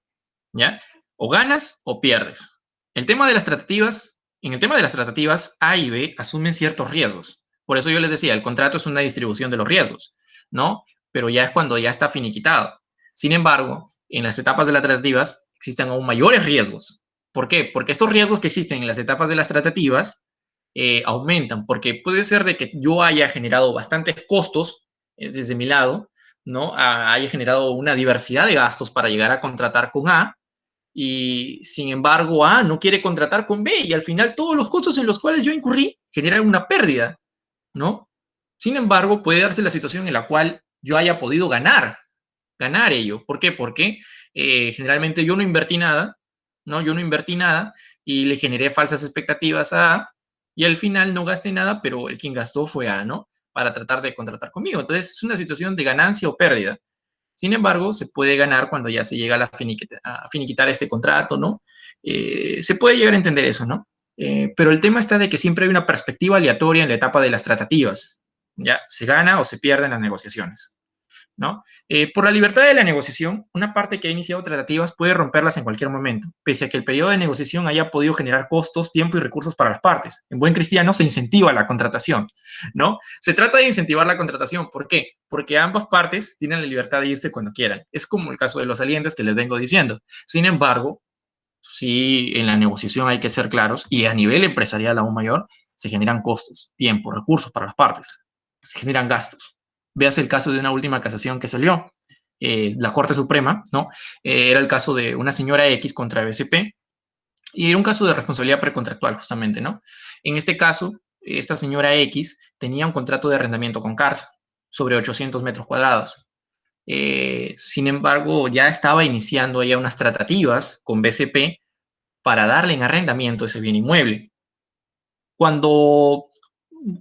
¿ya? O ganas o pierdes. En el tema de las tratativas, A y B asumen ciertos riesgos. Por eso yo les decía, el contrato es una distribución de los riesgos, ¿no? Pero ya es cuando ya está finiquitado. Sin embargo, en las etapas de las tratativas existen aún mayores riesgos. ¿Por qué? Porque estos riesgos que existen en las etapas de las tratativas aumentan, porque puede ser de que yo haya generado bastantes costos desde mi lado, ¿no? Haya generado una diversidad de gastos para llegar a contratar con A, y sin embargo A no quiere contratar con B, y al final todos los costos en los cuales yo incurrí generan una pérdida, ¿no? Sin embargo, puede darse la situación en la cual yo haya podido ganar ello. ¿Por qué? Porque generalmente yo no invertí nada, ¿no? Yo no invertí nada, y le generé falsas expectativas a A, y al final no gasté nada, pero el quien gastó fue A, ¿no? Para tratar de contratar conmigo. Entonces, es una situación de ganancia o pérdida. Sin embargo, se puede ganar cuando ya se llega a finiquitar este contrato, ¿no? Se puede llegar a entender eso, ¿no? Pero el tema está de que siempre hay una perspectiva aleatoria en la etapa de las tratativas. ¿Ya? Se gana o se pierde en las negociaciones, ¿no? Por la libertad de la negociación, una parte que ha iniciado tratativas puede romperlas en cualquier momento, pese a que el periodo de negociación haya podido generar costos, tiempo y recursos para las partes. En buen cristiano se incentiva la contratación, ¿no? Se trata de incentivar la contratación. ¿Por qué? Porque ambas partes tienen la libertad de irse cuando quieran. Es como el caso de los salientes que les vengo diciendo. Sin embargo, sí, en la negociación hay que ser claros y a nivel empresarial aún mayor, se generan costos, tiempo, recursos para las partes, se generan gastos. Veas el caso de una última casación que salió, la Corte Suprema, ¿no? Era el caso de una señora X contra BCP y era un caso de responsabilidad precontractual justamente, ¿no? En este caso, esta señora X tenía un contrato de arrendamiento con Carsa sobre 800 metros cuadrados. Sin embargo, ya estaba iniciando ya unas tratativas con BCP para darle en arrendamiento ese bien inmueble. Cuando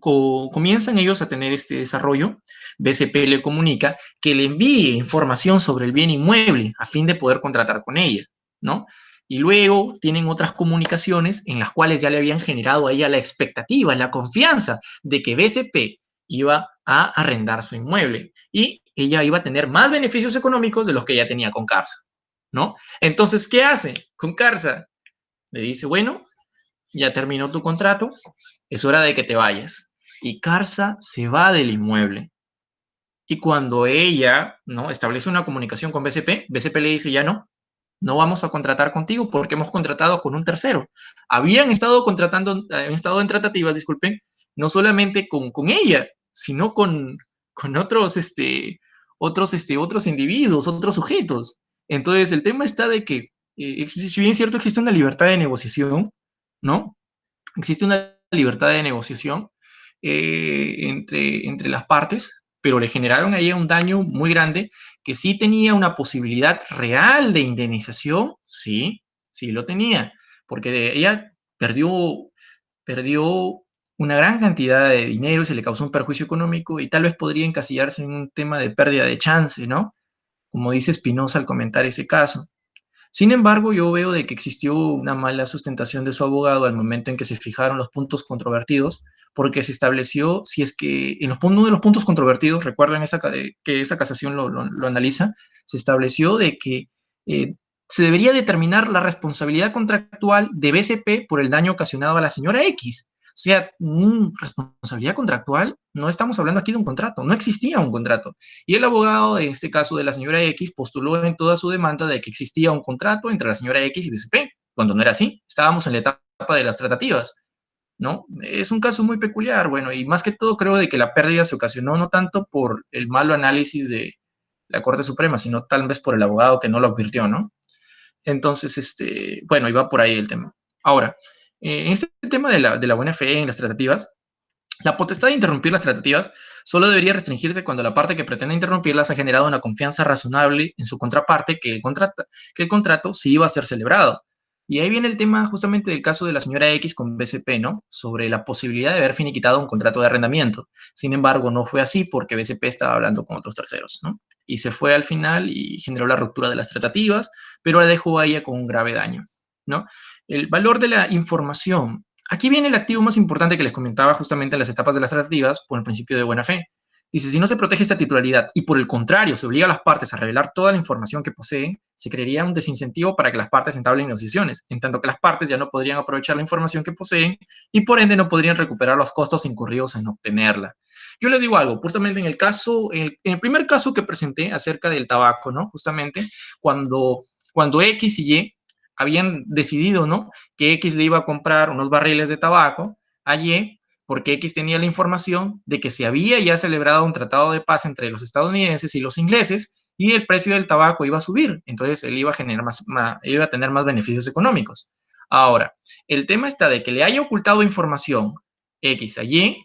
comienzan ellos a tener este desarrollo, BCP le comunica que le envíe información sobre el bien inmueble a fin de poder contratar con ella, ¿no? Y luego tienen otras comunicaciones en las cuales ya le habían generado a ella la expectativa, la confianza de que BCP iba a arrendar su inmueble y ella iba a tener más beneficios económicos de los que ella tenía con Carsa, ¿no? Entonces, ¿qué hace con Carsa? Le dice, bueno, ya terminó tu contrato, es hora de que te vayas. Y Carsa se va del inmueble. Y cuando ella, ¿no?, establece una comunicación con BCP, BCP le dice, ya no vamos a contratar contigo porque hemos contratado con un tercero. Habían estado en tratativas, disculpen, no solamente con ella, sino con otros individuos, otros sujetos. Entonces, el tema está de que, si bien es cierto, existe una libertad de negociación, ¿no? Existe una libertad de negociación entre las partes, pero le generaron ahí un daño muy grande que sí tenía una posibilidad real de indemnización, sí, sí lo tenía, porque ella perdió una gran cantidad de dinero y se le causó un perjuicio económico y tal vez podría encasillarse en un tema de pérdida de chance, ¿no? Como dice Espinosa al comentar ese caso. Sin embargo, yo veo de que existió una mala sustentación de su abogado al momento en que se fijaron los puntos controvertidos, porque se estableció, si es que en uno de los puntos controvertidos, recuerden que esa casación lo analiza, se estableció de que se debería determinar la responsabilidad contractual de BCP por el daño ocasionado a la señora X. O sea, responsabilidad contractual, no estamos hablando aquí de un contrato, no existía un contrato. Y el abogado, en este caso de la señora X, postuló en toda su demanda de que existía un contrato entre la señora X y BCP, cuando no era así. Estábamos en la etapa de las tratativas, ¿no? Es un caso muy peculiar, bueno, y más que todo creo de que la pérdida se ocasionó no tanto por el malo análisis de la Corte Suprema, sino tal vez por el abogado que no lo advirtió, ¿no? Entonces, bueno, iba por ahí el tema. Ahora, en este tema de la buena fe en las tratativas, la potestad de interrumpir las tratativas solo debería restringirse cuando la parte que pretende interrumpirlas ha generado una confianza razonable en su contraparte que el contrato sí iba a ser celebrado. Y ahí viene el tema justamente del caso de la señora X con BCP, ¿no? Sobre la posibilidad de haber finiquitado un contrato de arrendamiento. Sin embargo, no fue así porque BCP estaba hablando con otros terceros, ¿no? Y se fue al final y generó la ruptura de las tratativas, pero la dejó a ella con un grave daño, ¿no? El valor de la información. Aquí viene el activo más importante que les comentaba justamente en las etapas de las tratativas por el principio de buena fe. Dice, si no se protege esta titularidad y por el contrario se obliga a las partes a revelar toda la información que poseen, se crearía un desincentivo para que las partes entablen negociaciones, en tanto que las partes ya no podrían aprovechar la información que poseen y por ende no podrían recuperar los costos incurridos en obtenerla. Yo les digo algo, justamente en el primer caso que presenté acerca del tabaco, ¿no? Justamente cuando X y Y habían decidido, ¿no?, que X le iba a comprar unos barriles de tabaco a Y, porque X tenía la información de que se había ya celebrado un tratado de paz entre los estadounidenses y los ingleses y el precio del tabaco iba a subir, entonces él iba a generar iba a tener más beneficios económicos. Ahora, el tema está de que le haya ocultado información X a Y,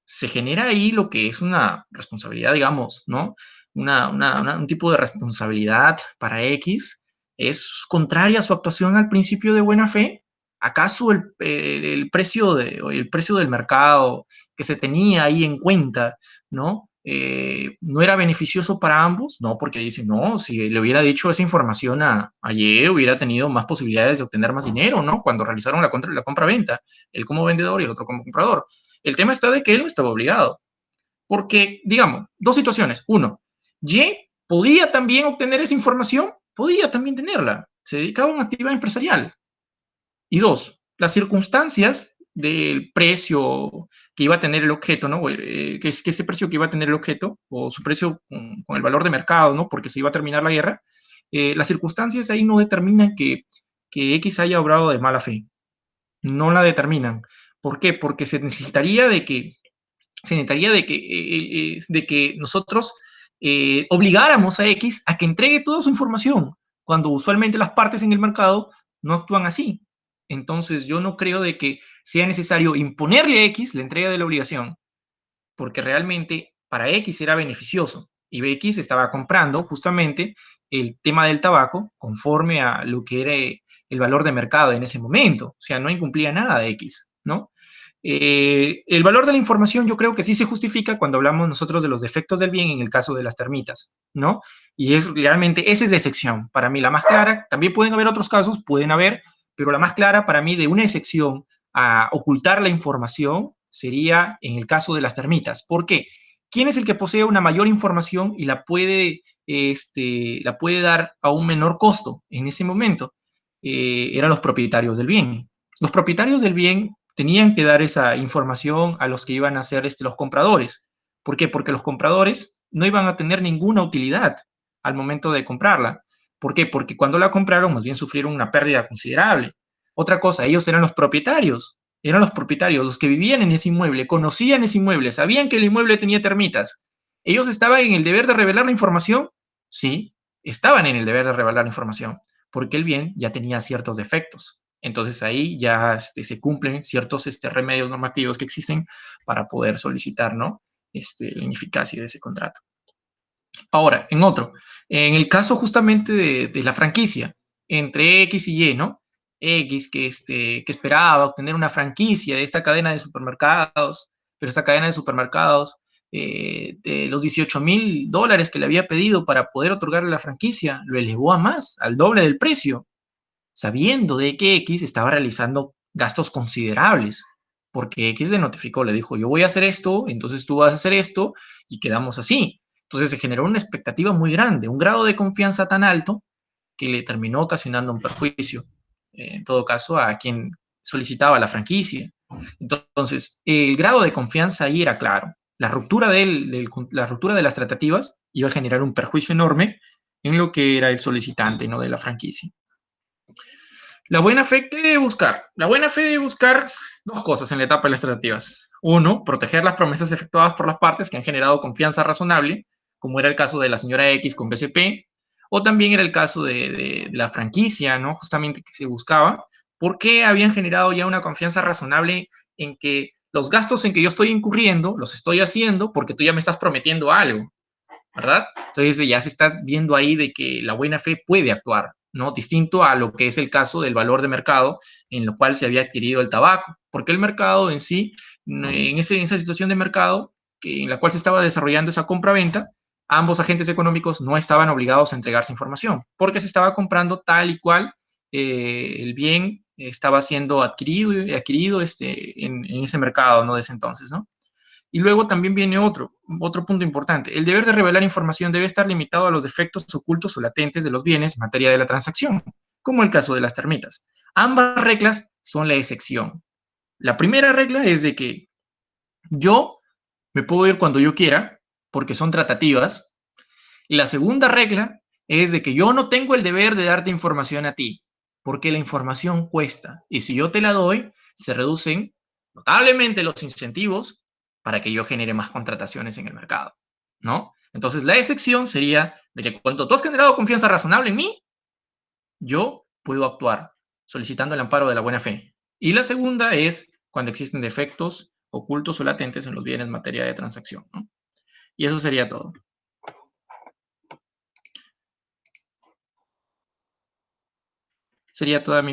se genera ahí lo que es una responsabilidad, digamos, ¿no? Un tipo de responsabilidad para X, es contraria a su actuación al principio de buena fe, ¿Acaso el precio el precio del mercado que se tenía ahí en cuenta, ¿no? ¿No era beneficioso para ambos? No, porque dicen, no, si le hubiera dicho esa información a Ye, hubiera tenido más posibilidades de obtener más dinero, ¿no? Cuando realizaron la compra-venta, él como vendedor y el otro como comprador. El tema está de que él no estaba obligado, porque, digamos, dos situaciones. Uno, Ye podía también obtener esa información, podía también tenerla, se dedicaba a una actividad empresarial. Y dos, las circunstancias del precio que iba a tener el objeto, ¿no? Que este precio que iba a tener el objeto, o su precio con el valor de mercado, ¿no? Porque se iba a terminar la guerra, las circunstancias ahí no determinan que X haya obrado de mala fe. No la determinan. ¿Por qué? Porque se necesitaría de que nosotros obligáramos a X a que entregue toda su información, cuando usualmente las partes en el mercado no actúan así. Entonces, yo no creo de que sea necesario imponerle a X la entrega de la obligación, porque realmente para X era beneficioso y X estaba comprando justamente el tema del tabaco conforme a lo que era el valor de mercado en ese momento. O sea, no incumplía nada de X, ¿no? El valor de la información yo creo que sí se justifica cuando hablamos nosotros de los defectos del bien en el caso de las termitas, ¿no? Y es realmente, esa es la excepción. Para mí la más clara, también pueden haber otros casos, pueden haber, pero la más clara para mí de una excepción a ocultar la información sería en el caso de las termitas. ¿Por qué? ¿Quién es el que posee una mayor información y la puede dar a un menor costo en ese momento? Eran los propietarios del bien. Los propietarios del bien tenían que dar esa información a los que iban a ser los compradores. ¿Por qué? Porque los compradores no iban a tener ninguna utilidad al momento de comprarla. ¿Por qué? Porque cuando la compraron, más bien sufrieron una pérdida considerable. Otra cosa, ellos eran los propietarios, los que vivían en ese inmueble, conocían ese inmueble, sabían que el inmueble tenía termitas. ¿Ellos estaban en el deber de revelar la información? Sí, estaban en el deber de revelar la información, porque el bien ya tenía ciertos defectos. Entonces ahí ya se cumplen ciertos remedios normativos que existen para poder solicitar, ¿no? La ineficacia de ese contrato. Ahora, en el caso justamente de la franquicia, entre X y Y, ¿no? X que esperaba obtener una franquicia de esta cadena de supermercados, pero esta cadena de supermercados, de los $18,000 que le había pedido para poder otorgarle la franquicia, lo elevó a más, al doble del precio, sabiendo de que X estaba realizando gastos considerables, porque X le notificó, le dijo, yo voy a hacer esto, entonces tú vas a hacer esto, y quedamos así. Entonces se generó una expectativa muy grande, un grado de confianza tan alto que le terminó ocasionando un perjuicio, en todo caso, a quien solicitaba la franquicia. Entonces, el grado de confianza ahí era claro. La ruptura de las tratativas iba a generar un perjuicio enorme en lo que era el solicitante, ¿no? De la franquicia. La buena fe, ¿qué debe buscar? La buena fe debe buscar dos cosas en la etapa de las tratativas. Uno, proteger las promesas efectuadas por las partes que han generado confianza razonable, como era el caso de la señora X con BCP, o también era el caso de la franquicia, ¿no? Justamente que se buscaba, porque habían generado ya una confianza razonable en que los gastos en que yo estoy incurriendo los estoy haciendo porque tú ya me estás prometiendo algo, ¿verdad? Entonces ya se está viendo ahí de que la buena fe puede actuar, ¿no? Distinto a lo que es el caso del valor de mercado en lo cual se había adquirido el tabaco, porque el mercado en sí, en esa situación de mercado en la cual se estaba desarrollando esa compra-venta, ambos agentes económicos no estaban obligados a entregarse información, porque se estaba comprando tal y cual el bien estaba siendo adquirido en ese mercado, ¿no? De ese entonces, ¿no? Y luego también viene otro punto importante. El deber de revelar información debe estar limitado a los defectos ocultos o latentes de los bienes en materia de la transacción, como el caso de las termitas. Ambas reglas son la excepción. La primera regla es de que yo me puedo ir cuando yo quiera, porque son tratativas. Y la segunda regla es de que yo no tengo el deber de darte información a ti, porque la información cuesta. Y si yo te la doy, se reducen notablemente los incentivos para que yo genere más contrataciones en el mercado, ¿no? Entonces, la excepción sería de que cuando tú has generado confianza razonable en mí, yo puedo actuar solicitando el amparo de la buena fe. Y la segunda es cuando existen defectos ocultos o latentes en los bienes en materia de transacción, ¿no? Y eso sería todo. Sería toda mi